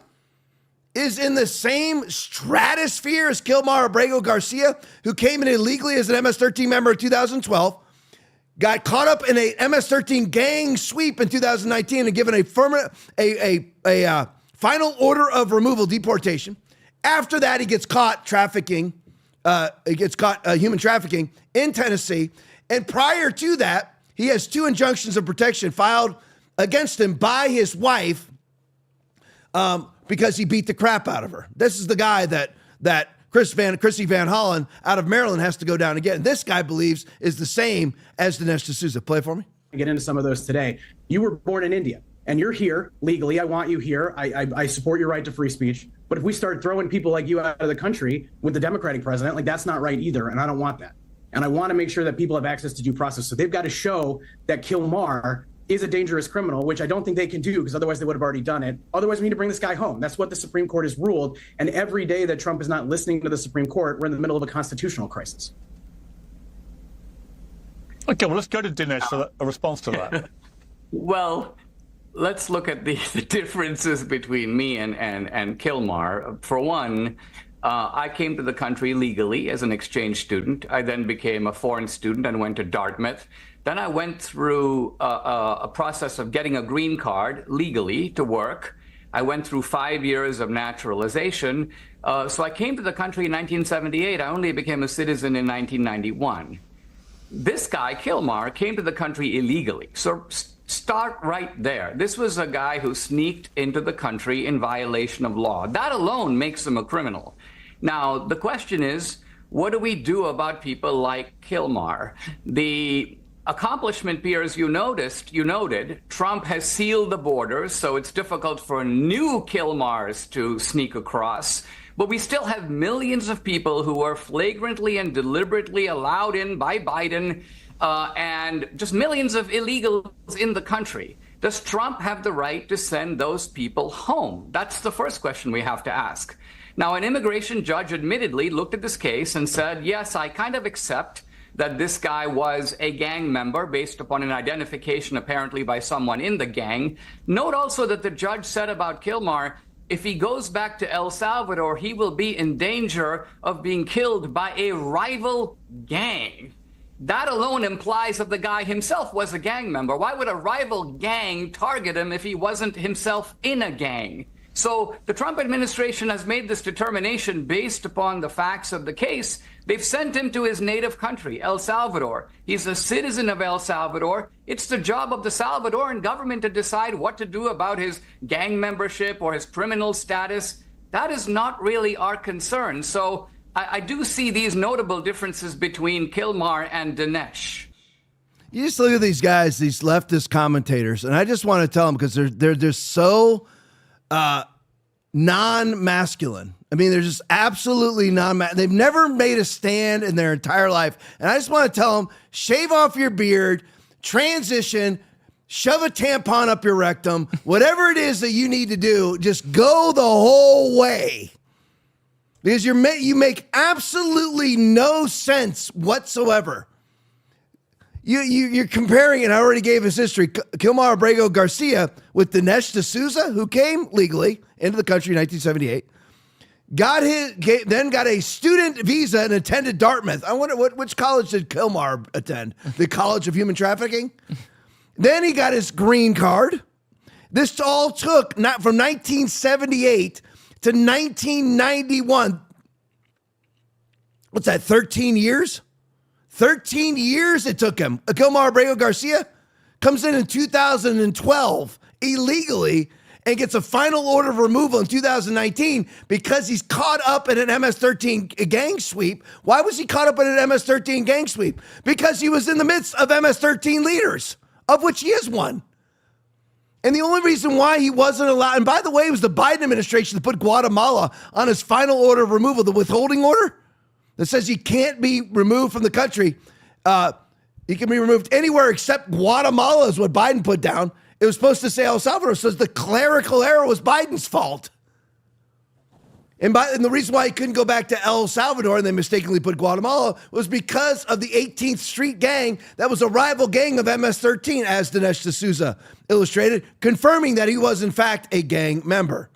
is in the same stratosphere as Kilmar Abrego Garcia, who came in illegally as an MS-13 member in 2012, got caught up in a MS-13 gang sweep in 2019 and given a final order of removal, deportation. After that, he gets caught trafficking. Human trafficking in Tennessee. And prior to that, he has 2 injunctions of protection filed against him by his wife because he beat the crap out of her. This is the guy that Chrissy Van Hollen out of Maryland has to go down again. This guy believes is the same as Dinesh D'Souza. Play for me. Get into some of those today. You were born in India, and you're here legally. I want you here. I support your right to free speech. But if we start throwing people like you out of the country with the Democratic president, like, that's not right either, and I don't want that. And I want to make sure that people have access to due process. So they've got to show that Kilmar is a dangerous criminal, which I don't think they can do, because otherwise they would have already done it. Otherwise, we need to bring this guy home. That's what the Supreme Court has ruled. And every day that Trump is not listening to the Supreme Court, we're in the middle of a constitutional crisis. Okay, well, let's go to Dinesh for a response to that. Well, let's look at the differences between me and Kilmar. For one, I came to the country legally as an exchange student. I then became a foreign student and went to Dartmouth. Then I went through a process of getting a green card legally to work. I went through 5 years of naturalization. So I came to the country in 1978. I only became a citizen in 1991. This guy, Kilmar, came to the country illegally. So start right there. This was a guy who sneaked into the country in violation of law. That alone makes him a criminal. Now, the question is, what do we do about people like Kilmar? The accomplishment, Pierre, as you noted, Trump has sealed the borders, so it's difficult for new Kilmars to sneak across. But we still have millions of people who are flagrantly and deliberately allowed in by Biden, and just millions of illegals in the country. Does Trump have the right to send those people home? That's the first question we have to ask. Now, an immigration judge admittedly looked at this case and said, yes, I kind of accept that this guy was a gang member based upon an identification apparently by someone in the gang. Note also that the judge said about Kilmar, if he goes back to El Salvador, he will be in danger of being killed by a rival gang. That alone implies that the guy himself was a gang member. Why would a rival gang target him if he wasn't himself in a gang? So the Trump administration has made this determination based upon the facts of the case. They've sent him to his native country, El Salvador. He's a citizen of El Salvador. It's the job of the Salvadoran government to decide what to do about his gang membership or his criminal status. That is not really our concern. So I do see these notable differences between Kilmar and Dinesh. You just look at these guys, these leftist commentators, and I just want to tell them because they're so non-masculine. I mean, they're just absolutely they've never made a stand in their entire life. And I just want to tell them, shave off your beard, transition, shove a tampon up your rectum, whatever it is that you need to do, just go the whole way. Because you make absolutely no sense whatsoever. You're comparing, and I already gave his history, Kilmar Abrego Garcia with Dinesh D'Souza, who came legally into the country in 1978, then got a student visa and attended Dartmouth. I wonder which college did Kilmar attend? The College of Human Trafficking? Then he got his green card. This all took not from 1978 to 1991. What's that, 13 years? 13 years it took him. Kilmar Abrego Garcia comes in 2012 illegally and gets a final order of removal in 2019 because he's caught up in an MS-13 gang sweep. Why was he caught up in an MS-13 gang sweep? Because he was in the midst of MS-13 leaders, of which he is one. And the only reason why he wasn't allowed, and by the way, it was the Biden administration that put Guatemala on his final order of removal, the withholding order that says he can't be removed from the country. He can be removed anywhere except Guatemala is what Biden put down. It was supposed to say El Salvador, so the clerical error was Biden's fault. And the reason why he couldn't go back to El Salvador and they mistakenly put Guatemala was because of the 18th Street gang that was a rival gang of MS-13, as Dinesh D'Souza illustrated, confirming that he was, in fact, a gang member.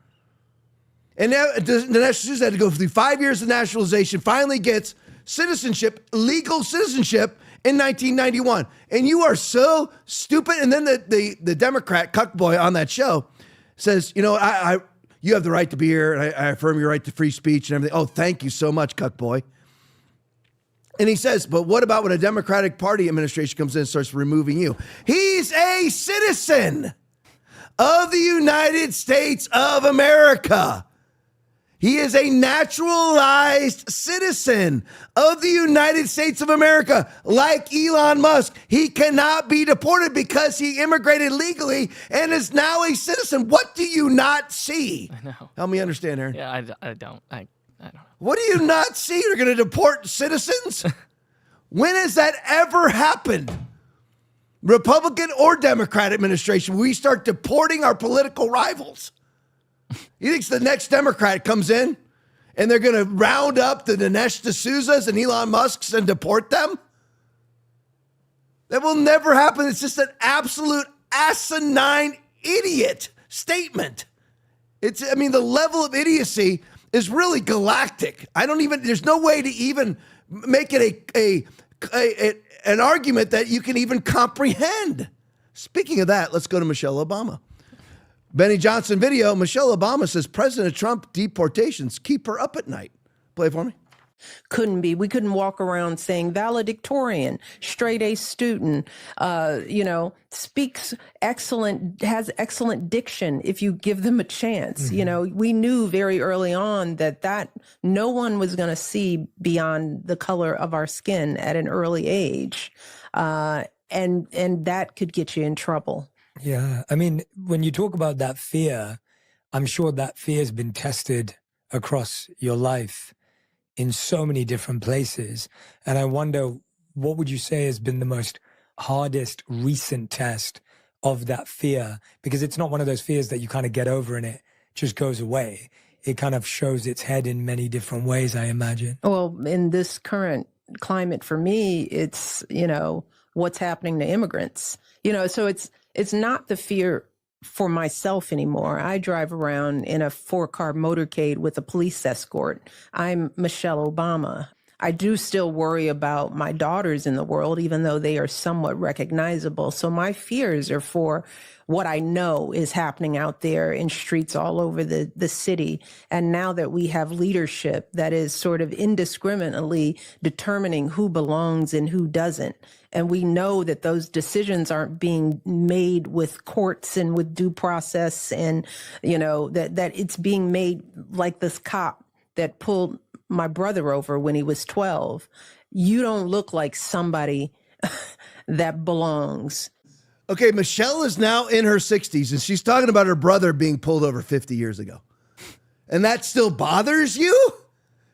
And now Dinesh D'Souza had to go through 5 years of naturalization, finally gets citizenship, legal citizenship, in 1991. And you are so stupid. And then the Democrat cuckboy on that show says, you know, you have the right to be here, and I affirm your right to free speech and everything. Oh, thank you so much, cuckboy. And he says, but what about when a Democratic Party administration comes in and starts removing you? He's a citizen of the United States of America. He is a naturalized citizen of the United States of America. Like Elon Musk, he cannot be deported because he immigrated legally and is now a citizen. What do you not see? I know. Help me understand, Aaron. Yeah, I don't. I don't know. What do you not see? You're going to deport citizens? When has that ever happened? Republican or Democrat administration, we start deporting our political rivals. You think the next Democrat comes in and they're going to round up the Dinesh D'Souzas and Elon Musks and deport them? That will never happen. It's just an absolute asinine idiot statement. The level of idiocy is really galactic. There's no way to even make it an argument that you can even comprehend. Speaking of that, let's go to Michelle Obama. Benny Johnson video. Michelle Obama says President Trump deportations keep her up at night. Play it for me. Couldn't be. We couldn't walk around saying valedictorian, straight A student, speaks excellent, has excellent diction if you give them a chance. Mm-hmm. We knew very early on that no one was going to see beyond the color of our skin at an early age. And that could get you in trouble. Yeah. I mean, when you talk about that fear, I'm sure that fear has been tested across your life in so many different places. And I wonder, what would you say has been the most hardest recent test of that fear? Because it's not one of those fears that you kind of get over and it just goes away. It kind of shows its head in many different ways, I imagine. Well, in this current climate for me, it's, what's happening to immigrants. So it's not the fear for myself anymore. I drive around in a 4-car motorcade with a police escort. I'm Michelle Obama. I do still worry about my daughters in the world, even though they are somewhat recognizable. So my fears are for what I know is happening out there in streets all over the city. And now that we have leadership that is sort of indiscriminately determining who belongs and who doesn't, and we know that those decisions aren't being made with courts and with due process, and, that it's being made like this cop that pulled my brother over when he was 12. You don't look like somebody that belongs. Okay, Michelle is now in her 60s, and she's talking about her brother being pulled over 50 years ago. And that still bothers you?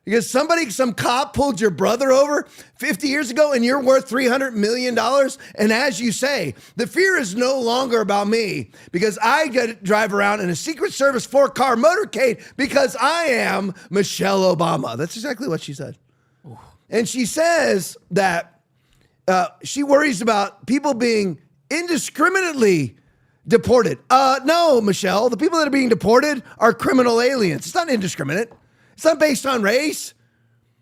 Because some cop pulled your brother over 50 years ago, and you're worth $300 million? And as you say, the fear is no longer about me, because I get to drive around in a Secret Service 4-car motorcade because I am Michelle Obama. That's exactly what she said. Ooh. And she says that she worries about people being indiscriminately deported. No, Michelle, the people that are being deported are criminal aliens. It's not indiscriminate. It's not based on race.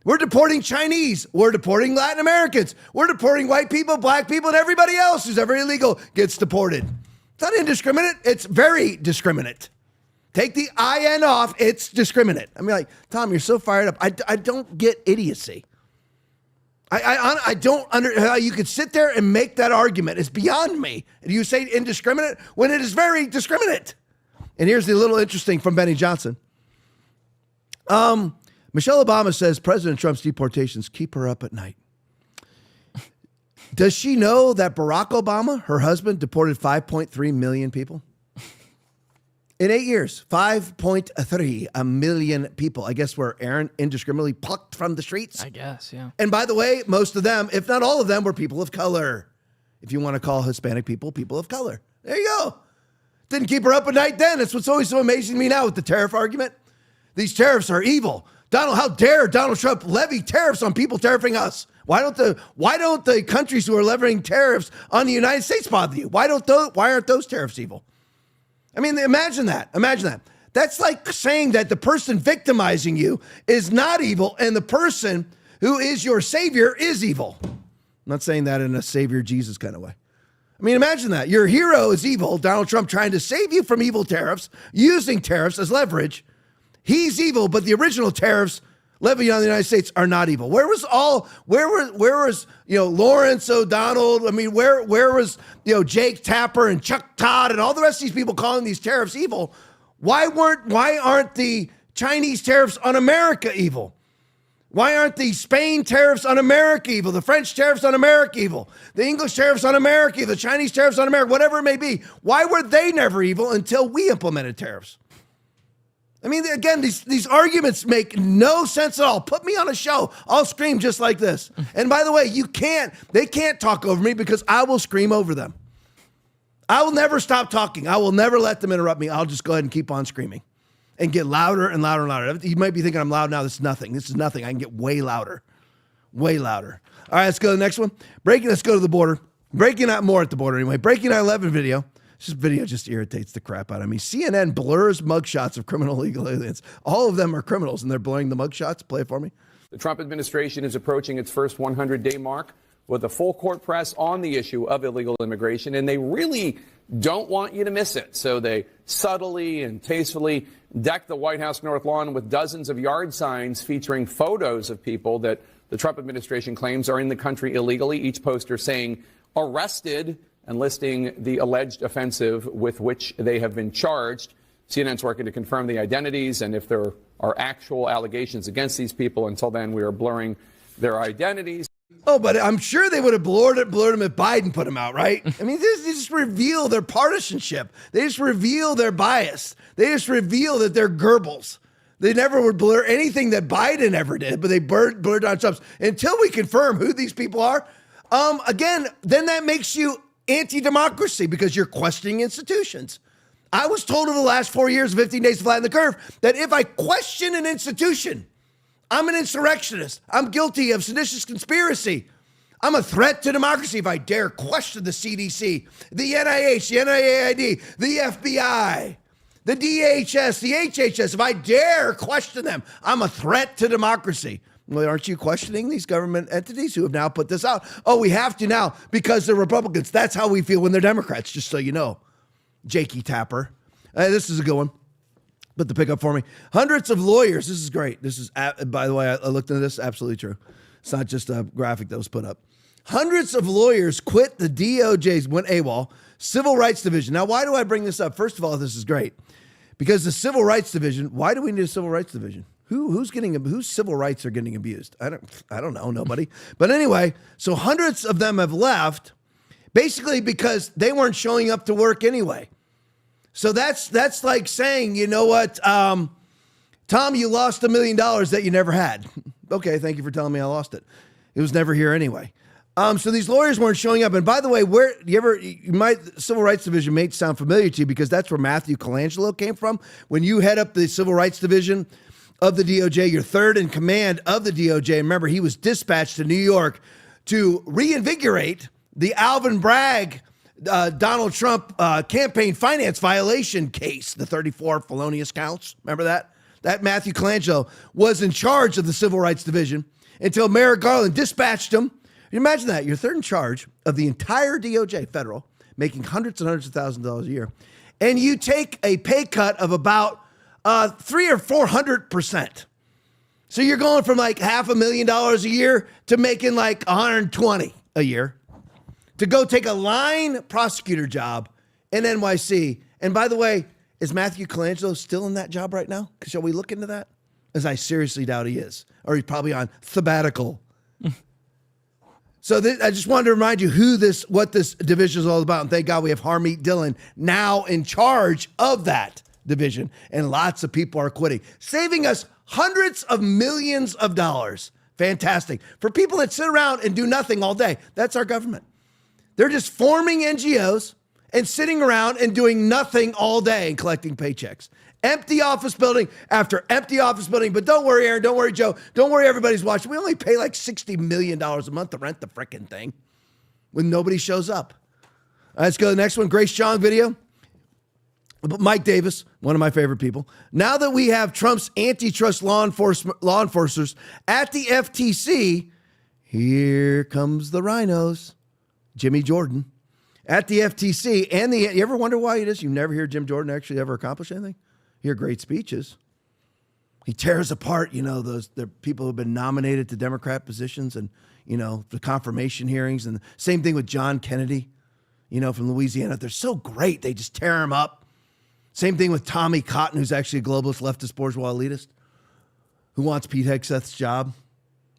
We're deporting Chinese. We're deporting Latin Americans. We're deporting white people, black people, and everybody else who's ever illegal gets deported. It's not indiscriminate. It's very discriminate. Take the IN off. It's discriminate. I mean, like, Tom, you're so fired up. I don't get idiocy. I don't understand how you could sit there and make that argument. It's beyond me. You say indiscriminate when it is very discriminate. And here's the little interesting from Benny Johnson. Michelle Obama says President Trump's deportations keep her up at night. Does she know that Barack Obama, her husband, deported 5.3 million people? In 8 years, 5.3 million people. I guess were Aaron indiscriminately plucked from the streets. I guess, yeah. And by the way, most of them, if not all of them, were people of color. If you want to call Hispanic people of color. There you go. Didn't keep her up at night then. That's what's always so amazing to me now with the tariff argument. These tariffs are evil. How dare Donald Trump levy tariffs on people tariffing us? Why don't the countries who are levying tariffs on the United States bother you? Why aren't those tariffs evil? I mean, imagine that. That's like saying that the person victimizing you is not evil and the person who is your savior is evil. I'm not saying that in a savior Jesus kind of way. I mean, imagine that. Your hero is evil, Donald Trump trying to save you from evil tariffs, using tariffs as leverage. He's evil, but the original tariffs levied on the United States are not evil. Where was Lawrence O'Donnell? I mean, where was Jake Tapper and Chuck Todd and all the rest of these people calling these tariffs evil? Why aren't the Chinese tariffs on America evil? Why aren't the Spain tariffs on America evil? The French tariffs on America evil? The English tariffs on America, the Chinese tariffs on America, whatever it may be. Why were they never evil until we implemented tariffs? I mean, again, these arguments make no sense at all. Put me on a show. I'll scream just like this. And by the way, they can't talk over me because I will scream over them. I will never stop talking. I will never let them interrupt me. I'll just go ahead and keep on screaming and get louder and louder and louder. You might be thinking I'm loud now. This is nothing. I can get way louder. Way louder. All right, let's go to the next one. Let's go to the border. Breaking out more at the border anyway. Breaking out 11 video. This video just irritates the crap out of me. CNN blurs mugshots of criminal illegal aliens. All of them are criminals, and they're blurring the mugshots. Play it for me. The Trump administration is approaching its first 100-day mark with a full court press on the issue of illegal immigration, and they really don't want you to miss it. So they subtly and tastefully deck the White House North Lawn with dozens of yard signs featuring photos of people that the Trump administration claims are in the country illegally, each poster saying arrested and listing the alleged offensive with which they have been charged. CNN's working to confirm the identities and if there are actual allegations against these people. Until then, we are blurring their identities. Oh, but I'm sure they would have blurred them if Biden put them out, right? I mean, they just reveal their partisanship. They just reveal their bias. They just reveal that they're Goebbels. They never would blur anything that Biden ever did, but they blurred on Trump's. Until we confirm who these people are, again, then that makes you anti-democracy because you're questioning institutions. I was told over the last 4 years, 15 days to flatten the curve, that if I question an institution, I'm an insurrectionist. I'm guilty of seditious conspiracy. I'm a threat to democracy if I dare question the CDC, the NIH, the NIAID, the FBI, the DHS, the HHS. If I dare question them, I'm a threat to democracy. Well, aren't you questioning these government entities who have now put this out? Oh, we have to now because they're Republicans. That's how we feel when they're Democrats, just so you know. Jakey Tapper. This is a good one. Put the pickup for me. Hundreds of lawyers. This is great. This is, by the way, I looked into this. Absolutely true. It's not just a graphic that was put up. Hundreds of lawyers quit the DOJ's, went AWOL, Civil Rights Division. Now, why do I bring this up? First of all, this is great. Because the Civil Rights Division, why do we need a Civil Rights Division? Whose civil rights are getting abused? I don't know, nobody. But anyway, so hundreds of them have left, basically because they weren't showing up to work anyway. So that's like saying, you know what, Tom, you lost $1 million that you never had. Okay, thank you for telling me I lost it. It was never here anyway. So these lawyers weren't showing up. And by the way, Civil Rights Division may sound familiar to you because that's where Matthew Colangelo came from. When you head up the Civil Rights Division of the DOJ, you're third in command of the DOJ. Remember, he was dispatched to New York to reinvigorate the Alvin Bragg Donald Trump campaign finance violation case, the 34 felonious counts. Remember that? That Matthew Colangelo was in charge of the Civil Rights Division until Merrick Garland dispatched him. You imagine that. You're third in charge of the entire DOJ, federal, making hundreds and hundreds of thousands of dollars a year. And you take a pay cut of about 300 or 400%. So you're going from like $500,000 a year to making like 120 a year to go take a line prosecutor job in NYC. And by the way, is Matthew Colangelo still in that job right now? Shall we look into that? As I seriously doubt he is. Or he's probably on sabbatical. So I just wanted to remind you what this division is all about. And thank God we have Harmeet Dillon now in charge of that division. And lots of people are quitting, saving us hundreds of millions of dollars. Fantastic. For people that sit around and do nothing all day, that's our government. They're just forming NGOs and sitting around and doing nothing all day and collecting paychecks. Empty office building after empty office building. But don't worry, Aaron. Don't worry, Joe. Don't worry, everybody's watching. We only pay like $60 million a month to rent the frickin' thing when nobody shows up. Let's go to the next one. Grace Chong video. Mike Davis, one of my favorite people. Now that we have Trump's antitrust law enforcers at the FTC, here comes the rhinos. Jimmy Jordan at the FTC. And you ever wonder why it is? You never hear Jim Jordan actually ever accomplish anything? You hear great speeches. He tears apart, the people who have been nominated to Democrat positions and, the confirmation hearings. And the same thing with John Kennedy, from Louisiana. They're so great. They just tear him up. Same thing with Tommy Cotton, who's actually a globalist, leftist, bourgeois elitist, who wants Pete Hegseth's job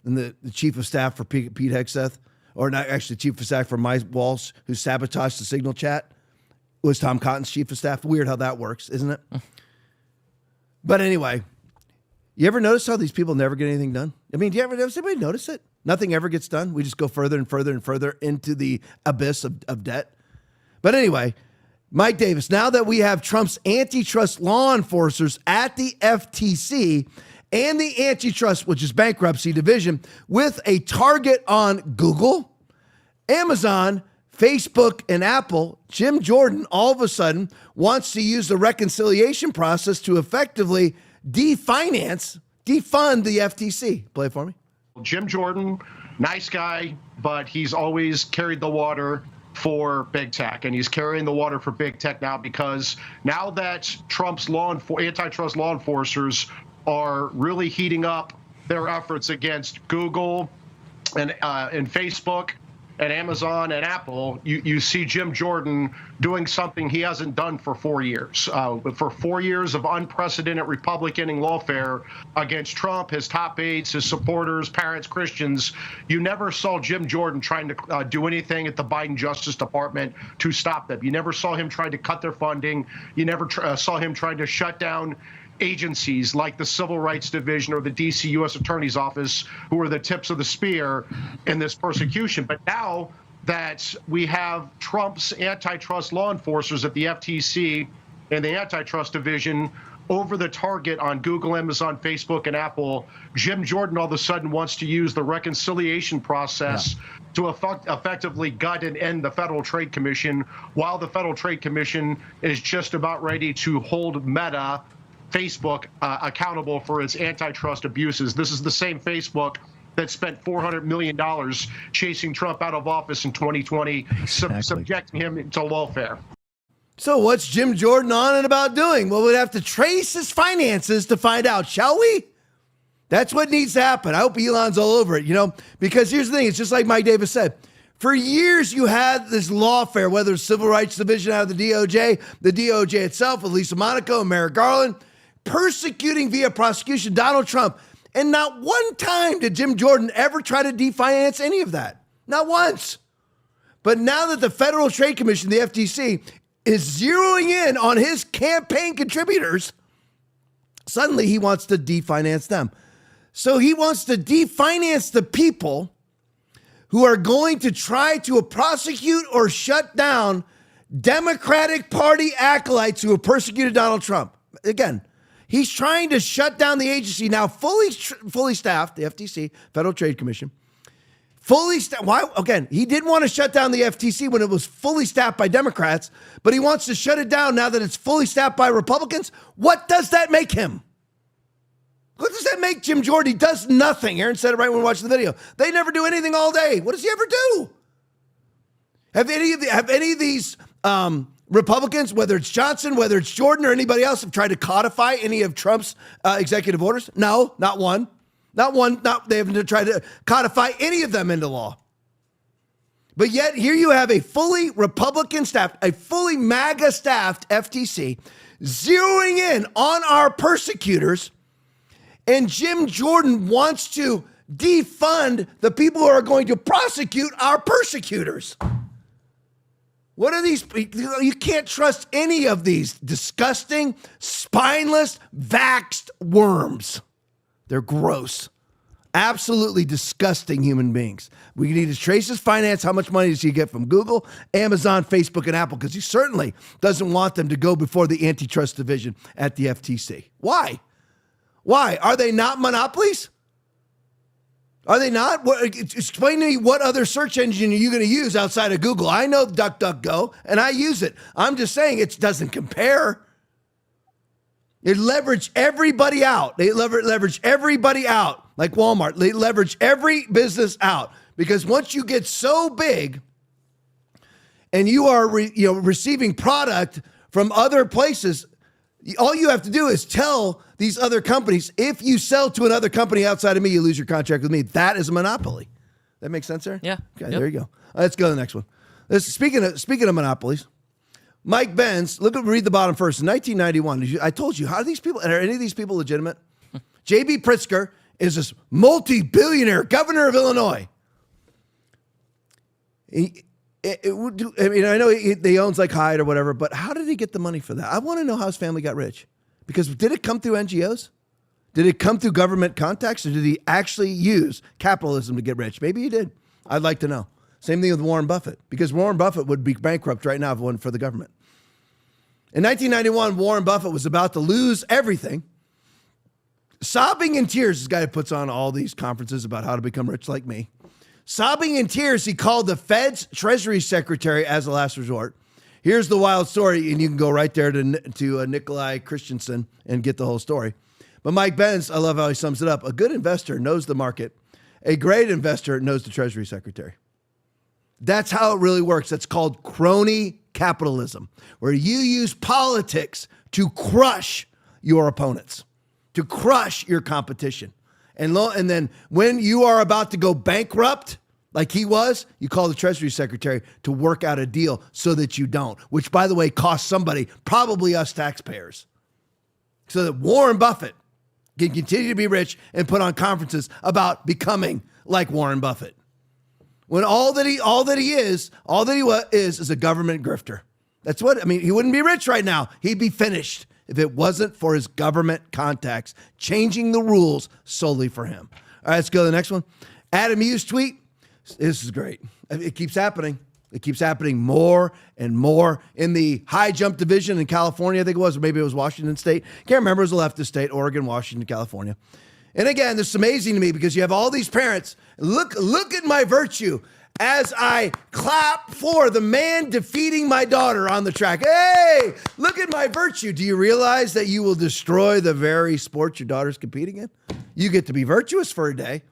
and the chief of staff for Pete Hegseth. Or not actually chief of staff for Mike Walsh, who sabotaged the Signal chat, was Tom Cotton's chief of staff. Weird how that works, isn't it? But anyway, you ever notice how these people never get anything done? I mean, does anybody notice it? Nothing ever gets done. We just go further and further and further into the abyss of debt. But anyway, Mike Davis, now that we have Trump's antitrust law enforcers at the FTC and the antitrust, which is bankruptcy division, with a target on Google, Amazon, Facebook and Apple, Jim Jordan all of a sudden wants to use the reconciliation process to effectively defund the FTC. Play it for me. Jim Jordan, nice guy, but he's always carried the water for big tech, and he's carrying the water for big tech now because now that Trump's antitrust law enforcers are really heating up their efforts against Google and Facebook and Amazon and Apple, you see Jim Jordan doing something he hasn't done for 4 years. For 4 years of unprecedented Republican lawfare against Trump, his top aides, his supporters, parents, Christians, you never saw Jim Jordan trying to do anything at the Biden Justice Department to stop them. You never saw him trying to cut their funding. You never saw him trying to shut down agencies like the Civil Rights Division or the D.C. U.S. Attorney's Office, who are the tips of the spear in this persecution. But now that we have Trump's antitrust law enforcers at the FTC and the Antitrust Division over the target on Google, Amazon, Facebook, and Apple, Jim Jordan all of a sudden wants to use the reconciliation process to effectively gut and end the Federal Trade Commission, while the Federal Trade Commission is just about ready to hold Meta, Facebook, accountable for its antitrust abuses. This is the same Facebook that spent $400 million chasing Trump out of office in 2020, subjecting him to lawfare. So what's Jim Jordan on and about doing? Well, we'd have to trace his finances to find out, shall we? That's what needs to happen. I hope Elon's all over it, because here's the thing. It's just like Mike Davis said. For years, you had this lawfare, whether it's Civil Rights Division out of the DOJ itself with Lisa Monaco and Merrick Garland, persecuting via prosecution Donald Trump. And not one time did Jim Jordan ever try to definance any of that. Not once. But now that the Federal Trade Commission, the FTC, is zeroing in on his campaign contributors, suddenly he wants to definance them. So he wants to definance the people who are going to try to prosecute or shut down Democratic Party acolytes who have persecuted Donald Trump. Again, he's trying to shut down the agency now, fully staffed, the FTC, Federal Trade Commission. Fully staffed. Why? Again, he didn't want to shut down the FTC when it was fully staffed by Democrats, but he wants to shut it down now that it's fully staffed by Republicans. What does that make him? What does that make Jim Jordan? He does nothing. Aaron said it right when we watched the video. They never do anything all day. What does he ever do? Have any of these Republicans, whether it's Johnson, whether it's Jordan or anybody else, have tried to codify any of Trump's executive orders? No, not one. Not one. They haven't tried to codify any of them into law. But yet here you have a fully Republican staffed, a fully MAGA staffed FTC zeroing in on our persecutors. And Jim Jordan wants to defund the people who are going to prosecute our persecutors. What are these? You can't trust any of these disgusting, spineless, vaxxed worms. They're gross. Absolutely disgusting human beings. We need to trace his finance. How much money does he get from Google, Amazon, Facebook, and Apple? Because he certainly doesn't want them to go before the antitrust division at the FTC. Why? Why? Are they not monopolies? Are they not? Explain to me what other search engine are you going to use outside of Google? I know DuckDuckGo, and I use it. I'm just saying it doesn't compare. They leverage everybody out. They leverage everybody out, like Walmart. They leverage every business out because once you get so big and you are receiving product from other places, all you have to do is tell these other companies, if you sell to another company outside of me, you lose your contract with me. That is a monopoly. That makes sense there? Yeah. Okay, There you go. Let's go to the next one. Speaking of monopolies, Mike Benz, read the bottom first. In 1991, I told you, how are these people, are any of these people legitimate? J.B. Pritzker is this multi-billionaire governor of Illinois. I know he owns like Hyde or whatever, but how did he get the money for that? I want to know how his family got rich. Because did it come through NGOs? Did it come through government contacts? Or did he actually use capitalism to get rich? Maybe he did. I'd like to know. Same thing with Warren Buffett. Because Warren Buffett would be bankrupt right now if it wasn't for the government. In 1991, Warren Buffett was about to lose everything. Sobbing in tears, this guy puts on all these conferences about how to become rich like me. Sobbing in tears, he called the Fed's Treasury Secretary as a last resort. Here's the wild story, and you can go right there to Nikolai Christensen and get the whole story. But Mike Benz, I love how he sums it up. A good investor knows the market. A great investor knows the Treasury Secretary. That's how it really works. That's called crony capitalism, where you use politics to crush your opponents, to crush your competition. And then when you are about to go bankrupt, like he was, you call the Treasury Secretary to work out a deal so that you don't, which, by the way, costs somebody, probably us taxpayers, so that Warren Buffett can continue to be rich and put on conferences about becoming like Warren Buffett. When all that he is a government grifter. That's what, I mean, he wouldn't be rich right now. He'd be finished if it wasn't for his government contacts changing the rules solely for him. All right, let's go to the next one. Adam Hughes tweet. This is great. It keeps happening. It keeps happening more and more in the high jump division in California, I think it was, or maybe it was Washington State. Can't remember. It was a leftist state, Oregon, Washington, California. And again, this is amazing to me because you have all these parents. Look at my virtue as I clap for the man defeating my daughter on the track. Hey, look at my virtue. Do you realize that you will destroy the very sport your daughter's competing in? You get to be virtuous for a day,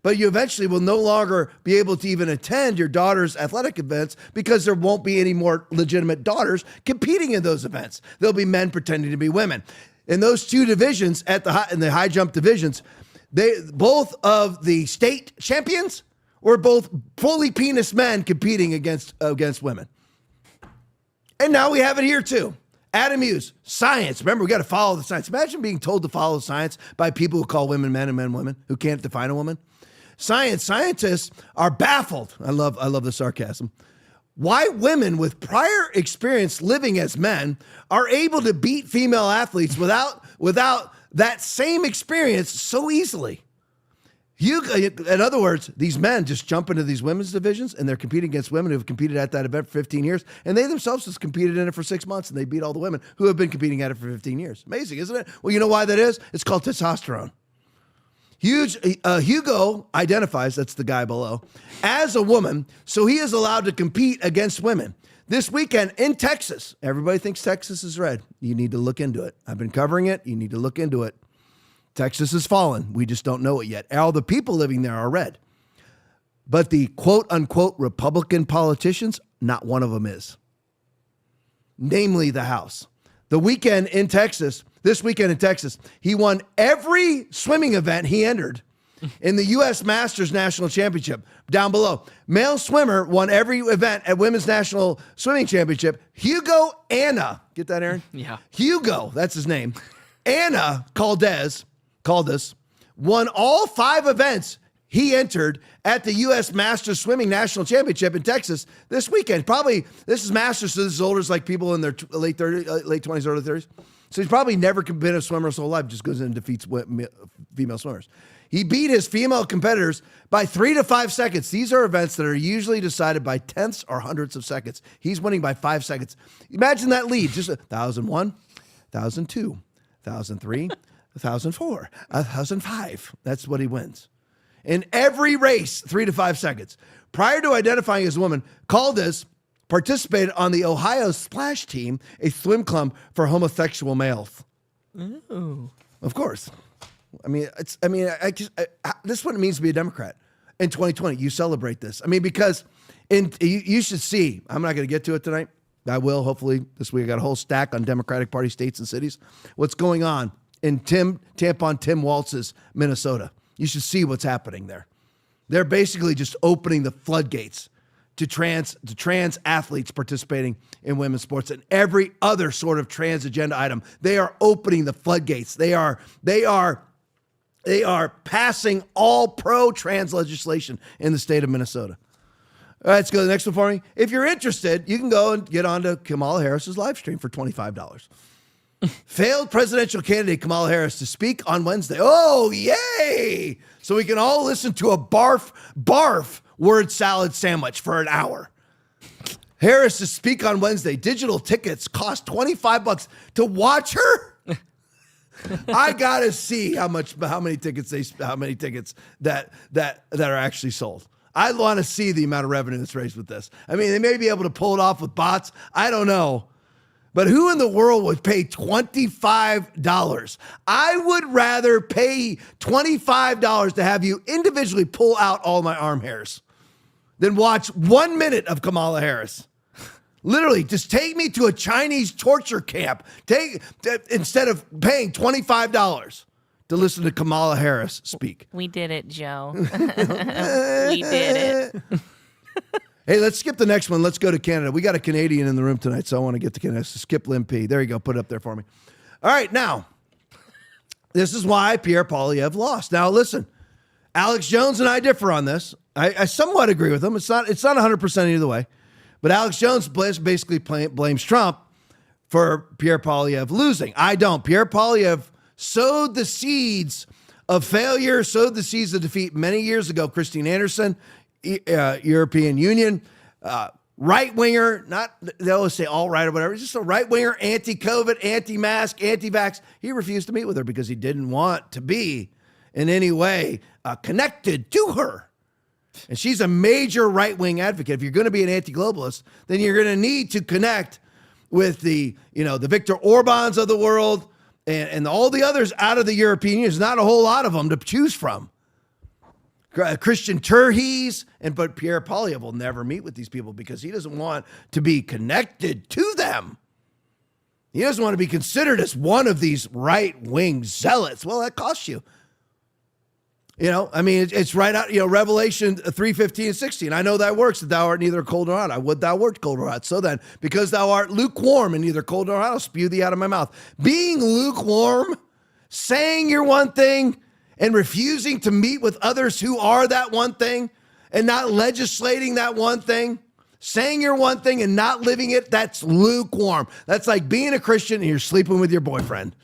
but you eventually will no longer be able to even attend your daughter's athletic events because there won't be any more legitimate daughters competing in those events. There'll be men pretending to be women. In those two divisions, in the high jump divisions, both of the state champions were both fully penis men competing against women. And now we have it here too. Adam Hughes, science. Remember, we got to follow the science. Imagine being told to follow the science by people who call women men and men women, who can't define a woman. Scientists are baffled. I love the sarcasm. Why women with prior experience living as men are able to beat female athletes without that same experience so easily. In other words, these men just jump into these women's divisions and they're competing against women who have competed at that event for 15 years. And they themselves just competed in it for 6 months and they beat all the women who have been competing at it for 15 years. Amazing, isn't it? Well, you know why that is? It's called testosterone. Hugo identifies, that's the guy below, as a woman, so he is allowed to compete against women. This weekend in Texas, everybody thinks Texas is red. You need to look into it. I've been covering it. You need to look into it. Texas has fallen. We just don't know it yet. All the people living there are red. But the quote-unquote Republican politicians, not one of them is. Namely the House. This weekend in Texas, he won every swimming event he entered in the U.S. Masters National Championship. Down below, male swimmer won every event at Women's National Swimming Championship. Hugo Anna, get that, Aaron? Yeah. Hugo, that's his name. Anna Caldez won all 5 events he entered at the U.S. Masters Swimming National Championship in Texas this weekend. Probably, this is Masters, so this is older, like people in their late 20s, early 30s. So he's probably never been a swimmer his whole life, just goes in and defeats female swimmers. He beat his female competitors by 3 to 5 seconds. These are events that are usually decided by tenths or hundredths of seconds. He's winning by 5 seconds. Imagine that lead, just 1,001, 1,002, 1,003, 1,004, 1,005. That's what he wins. In every race, 3 to 5 seconds. Prior to identifying as a woman, Caldez participated on the Ohio Splash Team, a swim club for homosexual males. Ooh. Of course. This is what it means to be a Democrat in 2020. You celebrate this. I mean, because you should see, I'm not going to get to it tonight. I will, hopefully, this week. I got a whole stack on Democratic Party states and cities. What's going on in Tim Walz's Minnesota. You should see what's happening there. They're basically just opening the floodgates to trans athletes participating in women's sports and every other sort of trans agenda item. They are opening the floodgates. They are passing all pro-trans legislation in the state of Minnesota. All right, let's go to the next one for me. If you're interested, you can go and get onto Kamala Harris's live stream for $25. Failed presidential candidate Kamala Harris to speak on Wednesday. Oh, yay! So we can all listen to a barf word salad sandwich for an hour. Harris to speak on Wednesday. Digital tickets cost $25 to watch her. I gotta see how many tickets that are actually sold. I want to see the amount of revenue that's raised with this. I mean, they may be able to pull it off with bots. I don't know. But who in the world would pay $25? I would rather pay $25 to have you individually pull out all my arm hairs than watch 1 minute of Kamala Harris. Literally, just take me to a Chinese torture camp. Instead of paying $25 to listen to Kamala Harris speak. We did it, Joe. We did it. Hey, let's skip the next one. Let's go to Canada. We got a Canadian in the room tonight, so I want to get to Canada. So skip Laipply. There you go. Put it up there for me. All right, now, this is why Pierre Poilievre lost. Now, listen, Alex Jones and I differ on this. I somewhat agree with him. It's not 100% either way. But Alex Jones basically blames Trump for Pierre Poilievre losing. I don't. Pierre Poilievre sowed the seeds of failure, sowed the seeds of defeat many years ago. Christine Anderson, European Union, right-winger, they always say all right or whatever. He's just a right-winger, anti-COVID, anti-mask, anti-vax. He refused to meet with her because he didn't want to be in any way connected to her. And she's a major right-wing advocate. If you're going to be an anti-globalist, then you're going to need to connect with the Viktor Orbáns of the world and all the others out of the European Union. There's not a whole lot of them to choose from. Christian Turhees, but Pierre Poilievre will never meet with these people because he doesn't want to be connected to them. He doesn't want to be considered as one of these right-wing zealots. Well, that costs you. It's right out, Revelation 3:15 and 16. I know thy works, that thou art neither cold nor hot. I would thou wert cold or hot. So then, because thou art lukewarm and neither cold nor hot, I'll spew thee out of my mouth. Being lukewarm, saying you're one thing, and refusing to meet with others who are that one thing, and not legislating that one thing, saying you're one thing and not living it, that's lukewarm. That's like being a Christian and you're sleeping with your boyfriend.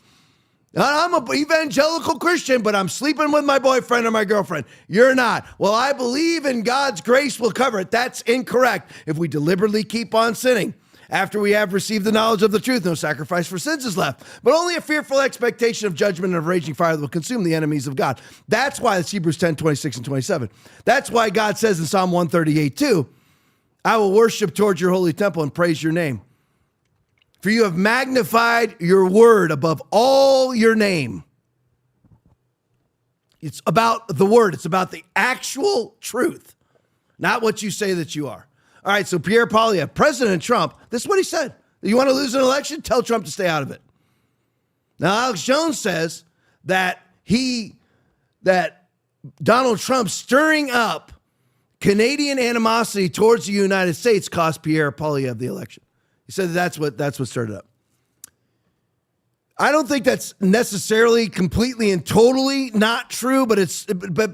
I'm an evangelical Christian, but I'm sleeping with my boyfriend or my girlfriend. You're not. Well, I believe in God's grace will cover it. That's incorrect. If we deliberately keep on sinning, after we have received the knowledge of the truth, no sacrifice for sins is left, but only a fearful expectation of judgment and of raging fire that will consume the enemies of God. That's why it's Hebrews 10, 26 and 27. That's why God says in Psalm 138, 2, I will worship towards your holy temple and praise your name. For you have magnified your word above all your name. It's about the word. It's about the actual truth, not what you say that you are. All right, so Pierre Poilievre, President Trump, this is what he said. You want to lose an election? Tell Trump to stay out of it. Now, Alex Jones says that Donald Trump stirring up Canadian animosity towards the United States cost Pierre Poilievre the election. He said that's what stirred it up. I don't think that's necessarily completely and totally not true, but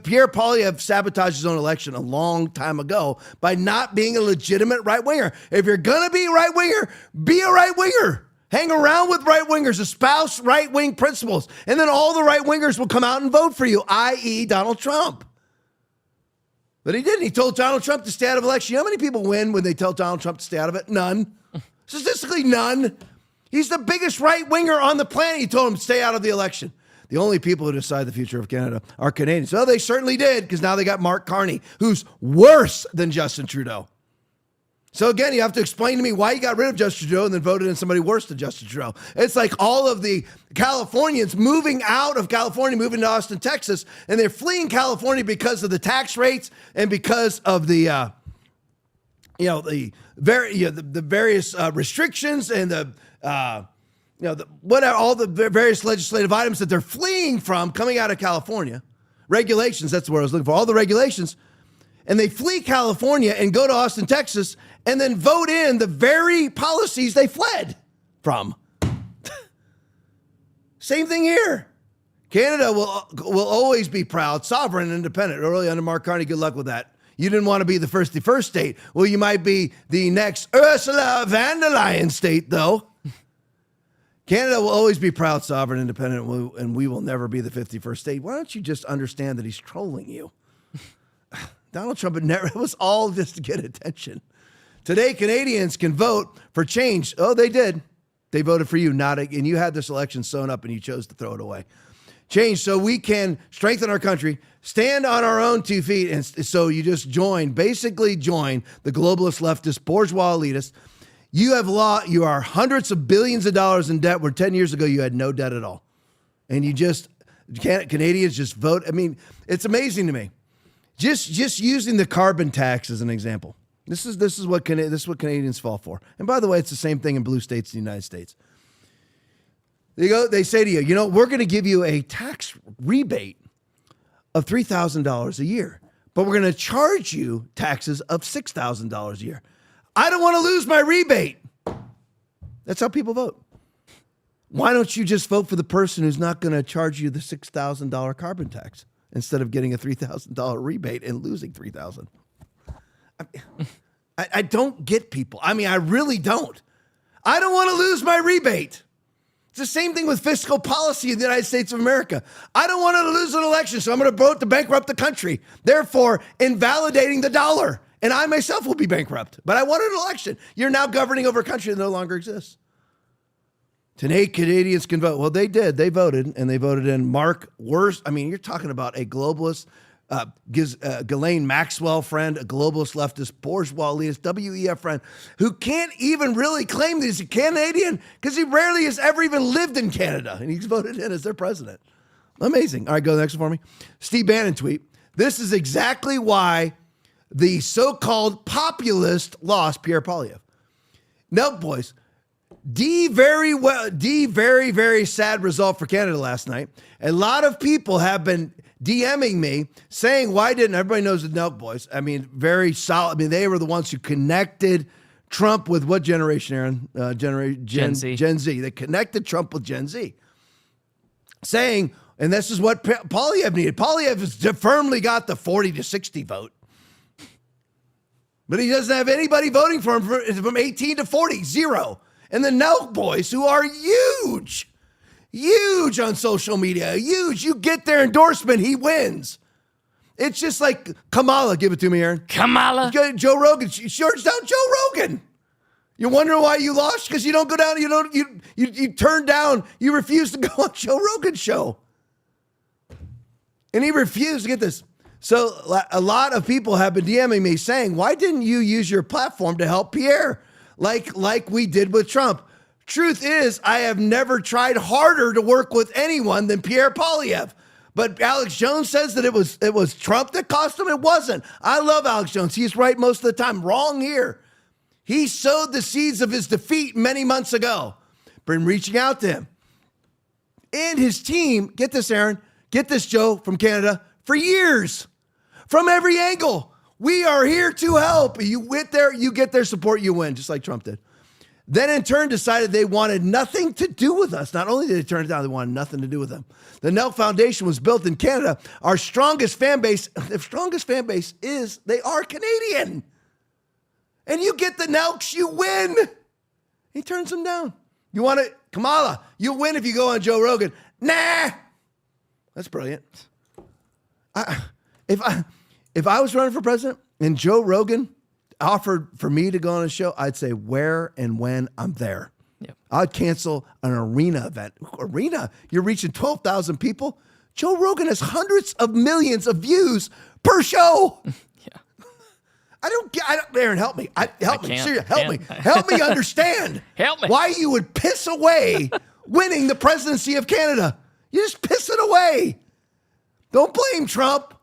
Pierre Poilievre sabotaged his own election a long time ago by not being a legitimate right-winger. If you're going to be a right-winger, be a right-winger. Hang around with right-wingers, espouse right-wing principles, and then all the right-wingers will come out and vote for you, i.e. Donald Trump. But he didn't. He told Donald Trump to stay out of election. You know how many people win when they tell Donald Trump to stay out of it? None. Statistically, none. He's the biggest right-winger on the planet. He told him to stay out of the election. The only people who decide the future of Canada are Canadians. Well, they certainly did, because now they got Mark Carney, who's worse than Justin Trudeau. So again, you have to explain to me why you got rid of Justin Trudeau and then voted in somebody worse than Justin Trudeau. It's like all of the Californians moving out of California, moving to Austin, Texas, and they're fleeing California because of the tax rates and because of the various restrictions and all the various legislative items that they're fleeing from coming out of California. Regulations, that's what I was looking for, all the regulations. And they flee California and go to Austin, Texas, and then vote in the very policies they fled from. Same thing here. Canada will always be proud, sovereign, and independent. Early under Mark Carney, good luck with that. You didn't want to be the 51st state. Well, you might be the next Ursula von der Leyen state, though. Canada will always be proud, sovereign, independent, and we will never be the 51st state. Why don't you just understand that he's trolling you? Donald Trump it was all just to get attention. Today, Canadians can vote for change. Oh, they did. They voted for you, and you had this election sewn up and you chose to throw it away. Change so we can strengthen our country, stand on our own 2 feet. And so you just basically join the globalist, leftist, bourgeois elitists. You are hundreds of billions of dollars in debt where 10 years ago you had no debt at all. And Canadians just vote. I mean, it's amazing to me. Just using the carbon tax as an example. This is what Canadians fall for. And by the way, it's the same thing in blue states in the United States. They say to you, we're going to give you a tax rebate of $3,000 a year, but we're going to charge you taxes of $6,000 a year. I don't want to lose my rebate. That's how people vote. Why don't you just vote for the person who's not going to charge you the $6,000 carbon tax instead of getting a $3,000 rebate and losing $3,000? I don't get people. I mean, I really don't. I don't want to lose my rebate. It's the same thing with fiscal policy in the United States of America. I don't want to lose an election, so I'm going to vote to bankrupt the country, therefore invalidating the dollar. And I myself will be bankrupt. But I want an election. You're now governing over a country that no longer exists. Today, Canadians can vote. Well, they did. They voted, and they voted in Mark Worst. I mean, you're talking about a globalist, Ghislaine Maxwell friend, a globalist leftist, bourgeois elitist, WEF friend, who can't even really claim that he's a Canadian because he rarely has ever even lived in Canada, and he's voted in as their president. Amazing. All right, go to the next one for me. Steve Bannon tweet. This is exactly why the so-called populist lost Pierre Poilievre. No, boys. Very, very sad result for Canada last night. A lot of people have been DMing me saying, why didn't everybody knows the Nelk boys? I mean, very solid. I mean, they were the ones who connected Trump with what generation, Aaron? Gen Z. Gen Z. They connected Trump with Gen Z. Saying, and this is what Poilievre needed. Poilievre has firmly got the 40 to 60 vote. But he doesn't have anybody voting for him from 18 to 40, zero. And the Nelk boys, who are huge on social media, huge. You get their endorsement, he wins. It's just like Kamala. Give it to me, Aaron. Kamala. Joe Rogan. She shorts down Joe Rogan. You wonder why you lost? Because you don't go down. You turn down. You refuse to go on Joe Rogan's show. And he refused to get this. So a lot of people have been DMing me saying, why didn't you use your platform to help Pierre like we did with Trump? Truth is, I have never tried harder to work with anyone than Pierre Poilievre. But Alex Jones says that it was Trump that cost him. It wasn't. I love Alex Jones. He's right most of the time. Wrong here. He sowed the seeds of his defeat many months ago. Been reaching out to him. And his team, get this, Aaron, get this, Joe, from Canada, for years. From every angle. We are here to help. You went there, you get their support, you win, just like Trump did. Then in turn decided they wanted nothing to do with us. Not only did they turn it down, they wanted nothing to do with them. The Nelk Foundation was built in Canada. Our strongest fan base, the strongest fan base is they are Canadian. And you get the Nelks, you win. He turns them down. You want it, Kamala, you win if you go on Joe Rogan. Nah. That's brilliant. If I was running for president and Joe Rogan offered for me to go on a show, I'd say where and when I'm there. Yep. I'd cancel an arena event. Arena? You're reaching 12,000 people? Joe Rogan has hundreds of millions of views per show. I don't, Aaron, help me. Help me. Seriously, help me. Help me understand. Help me. Why you would piss away winning the presidency of Canada. You just piss it away. Don't blame Trump.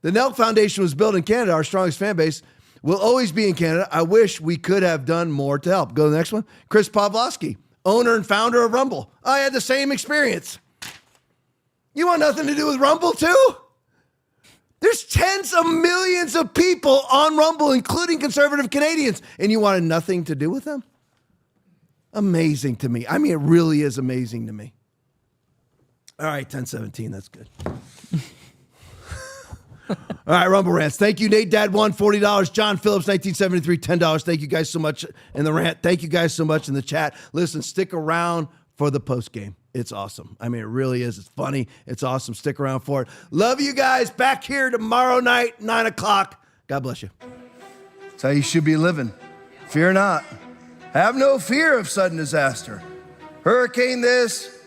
The Nelk Foundation was built in Canada. Our strongest fan base will always be in Canada. I wish we could have done more to help. Go to the next one. Chris Pavlovsky, owner and founder of Rumble. I had the same experience. You want nothing to do with Rumble too? There's tens of millions of people on Rumble, including conservative Canadians, and you wanted nothing to do with them? Amazing to me. I mean, it really is amazing to me. All right, 1017, that's good. All right, Rumble Rants. Thank you, Nate Dad, $40. John Phillips, 1973, $10. Thank you guys so much in the rant. Thank you guys so much in the chat. Listen, stick around for the post game. It's awesome. I mean, it really is. It's funny. It's awesome. Stick around for it. Love you guys. Back here tomorrow night, 9 o'clock. God bless you. That's how you should be living. Fear not. Have no fear of sudden disaster. Hurricane this,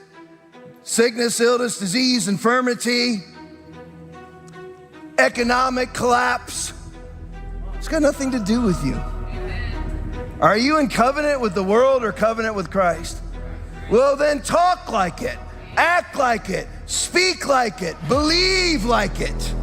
sickness, illness, disease, infirmity, economic collapse. It's got nothing to do with you. Are you in covenant with the world or covenant with Christ? Well, then talk like it, act like it, speak like it, believe like it.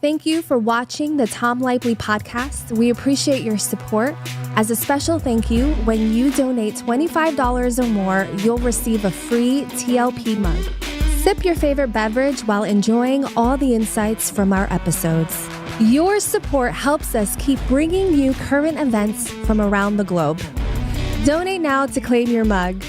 Thank you for watching the Tom Laipply podcast. We appreciate your support. As a special thank you, when you donate $25 or more, you'll receive a free TLP mug. Sip your favorite beverage while enjoying all the insights from our episodes. Your support helps us keep bringing you current events from around the globe. Donate now to claim your mug.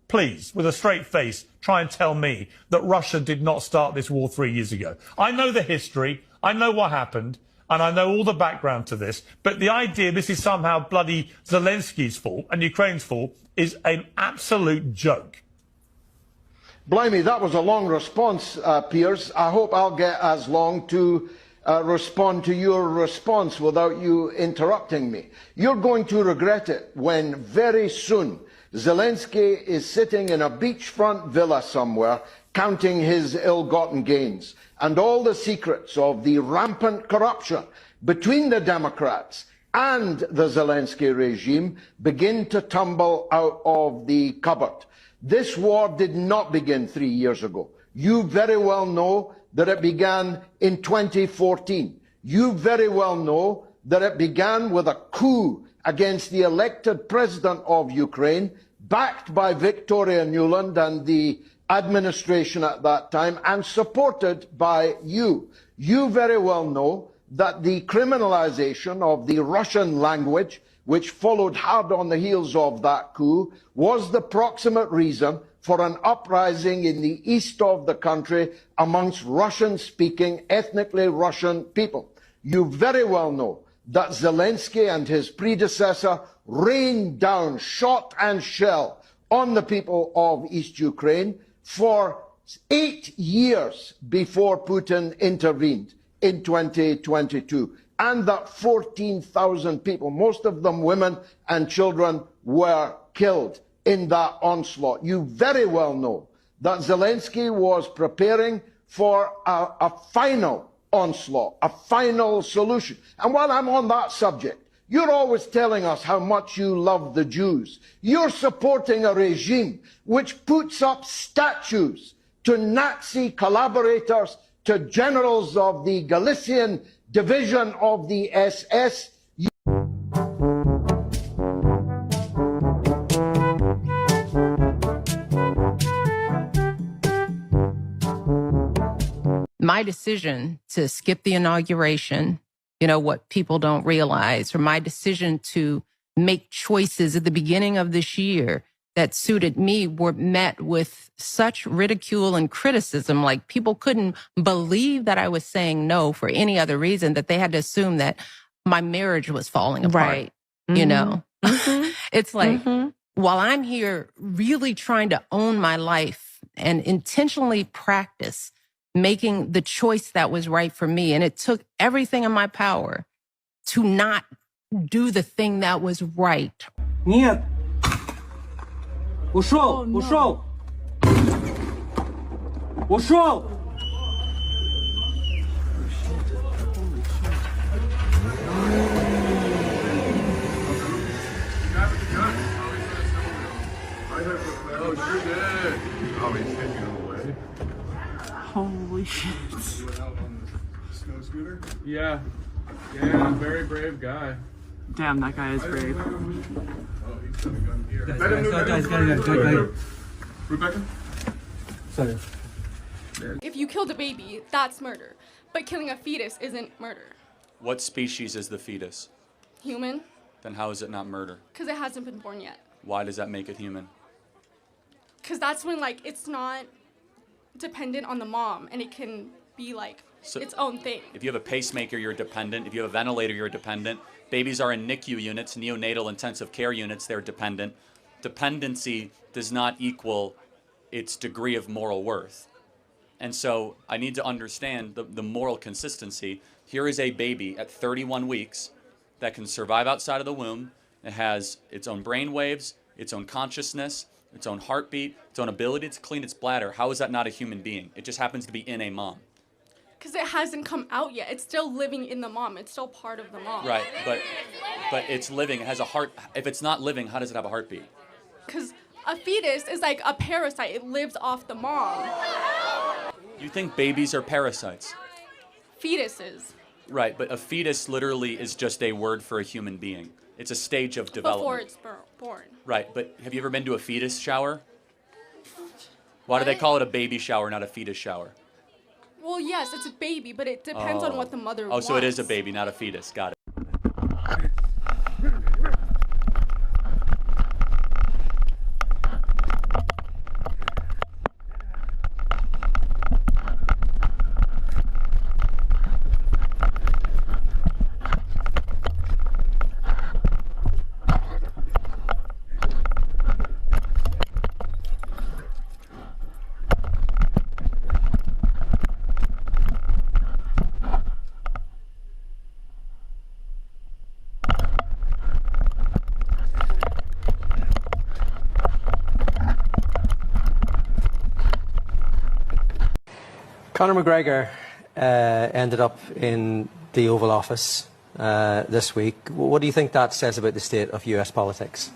Please, with a straight face, try and tell me that Russia did not start this war 3 years ago. I know the history, I know what happened, and I know all the background to this, but the idea this is somehow bloody Zelensky's fault and Ukraine's fault is an absolute joke. Blimey, that was a long response, Piers. I hope I'll get as long to respond to your response without you interrupting me. You're going to regret it when very soon Zelensky is sitting in a beachfront villa somewhere, counting his ill-gotten gains, and all the secrets of the rampant corruption between the Democrats and the Zelensky regime begin to tumble out of the cupboard. This war did not begin 3 years ago. You very well know that it began in 2014. You very well know that it began with a coup against the elected president of Ukraine, backed by Victoria Nuland and the administration at that time, and supported by you. You very well know that the criminalization of the Russian language, which followed hard on the heels of that coup, was the proximate reason for an uprising in the east of the country amongst Russian-speaking, ethnically Russian people. You very well know that Zelensky and his predecessor rained down shot and shell on the people of East Ukraine for 8 years before Putin intervened in 2022, and that 14,000 people, most of them women and children, were killed in that onslaught. You very well know that Zelensky was preparing for a final onslaught, a final solution. And while I'm on that subject, you're always telling us how much you love the Jews. You're supporting a regime which puts up statues to Nazi collaborators, to generals of the Galician division of the SS. My decision to skip the inauguration, you know, what people don't realize, or my decision to make choices at the beginning of this year that suited me were met with such ridicule and criticism. Like, people couldn't believe that I was saying no for any other reason, that they had to assume that my marriage was falling apart. Right. You know, Mm-hmm. it's like, while I'm here really trying to own my life and intentionally practice making the choice that was right for me, and it took everything in my power to not do the thing that was right. Нет. Ушел, ушел. Ушел. Oh, sure did. Oh, he's taking away. Holy shit. Snow scooter? Yeah. Yeah, very brave guy. Damn, that guy is brave. Oh, he's got a gun here. Guys. Rebecca? Sorry. If you killed a baby, that's murder. But killing a fetus isn't murder. What species is the fetus? Human, Then how is it not murder? because it hasn't been born yet. Why does that make it human? Because that's when, like, it's not dependent on the mom, and it can be, like, So- its own thing. If you have a pacemaker, you're dependent. If you have a ventilator, you're dependent. Babies are in NICU units, neonatal intensive care units, they're dependent. dependency does not equal its degree of moral worth. And so I need to understand the moral consistency. Here is a baby at 31 weeks that can survive outside of the womb. It has its own brain waves, its own consciousness, its own heartbeat, its own ability to clean its bladder. How is that not a human being? It just happens to be in a mom. Because it hasn't come out yet. It's still living in the mom. It's still part of the mom. Right, but it's living. It has a heart. If it's not living, how does it have a heartbeat? Because a fetus is like a parasite. It lives off the mom. You think babies are parasites? Fetuses. Right, but a fetus literally is just a word for a human being. It's a stage of development. Before it's born. Right, but have you ever been to a fetus shower? Why do they call it a baby shower, not a fetus shower? Well, yes, it's a baby, but it depends on what the mother wants. Oh, so it is a baby, not a fetus. Got it. Conor McGregor ended up in the Oval Office this week. What do you think that says about the state of US politics?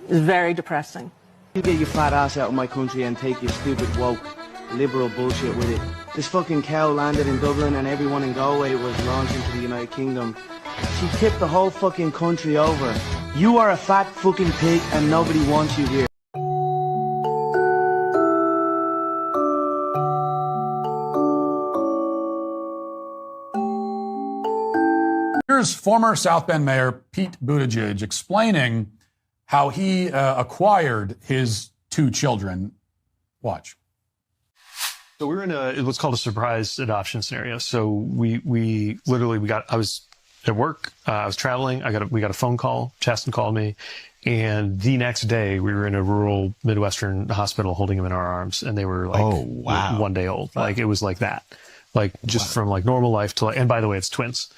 It's very depressing. You get your fat ass out of my country and take your stupid woke liberal bullshit with it. This fucking cow landed in Dublin and everyone in Galway was launched into the United Kingdom. She tipped the whole fucking country over. You are a fat fucking pig and nobody wants you here. Here's former South Bend Mayor Pete Buttigieg explaining how he acquired his 2 children. Watch. So we're in what's called a surprise adoption scenario. So I was at work, I was traveling, we got a phone call, Chaston called me, and the next day we were in a rural Midwestern hospital holding him in our arms, and they were like, oh, wow, 1 day old. Wow. Like it was like that. Like just from like normal life to and by the way, it's twins.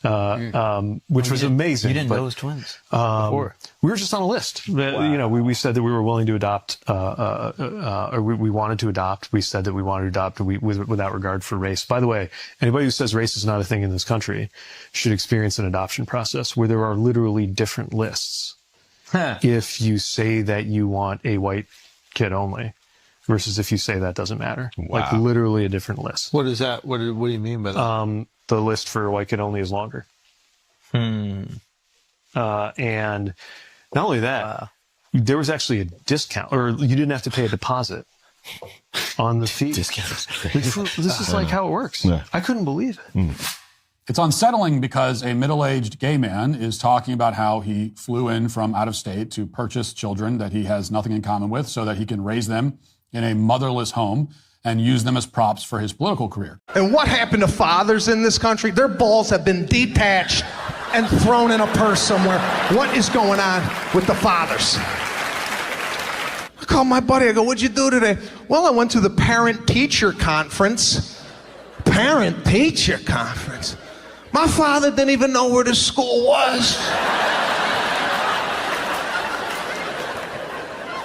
Which was amazing. You didn't know it was twins before. We were just on a list. Wow. You know, we said that we were willing to adopt, or we wanted to adopt. We said that we wanted to adopt without regard for race. By the way, anybody who says race is not a thing in this country should experience an adoption process where there are literally different lists. If you say that you want a white kid only versus if you say that doesn't matter. Wow. Like literally a different list. What is that? What do you mean by that? The list for white kid only is longer. And not only that, there was actually a discount, or you didn't have to pay a deposit on the fee. Discounts. This is like how it works. Yeah. I couldn't believe it. It's unsettling because a middle-aged gay man is talking about how he flew in from out of state to purchase children that he has nothing in common with so that he can raise them in a motherless home and use them as props for his political career. And what happened to fathers in this country? Their balls have been detached and thrown in a purse somewhere. What is going on with the fathers? I called my buddy, I go, what'd you do today? Well, I went to the parent-teacher conference. Parent-teacher conference? My father didn't even know where the school was.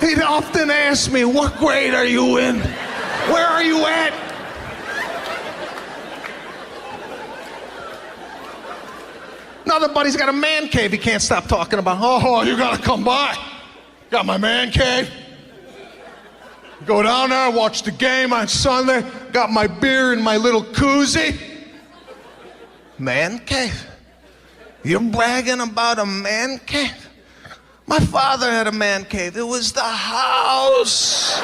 He'd often ask me, what grade are you in? Where are you at? Another buddy's got a man cave he can't stop talking about. Oh, you gotta come by. Got my man cave. Go down there, watch the game on Sunday. Got my beer in my little koozie. Man cave? You're bragging about a man cave? My father had a man cave. It was the house.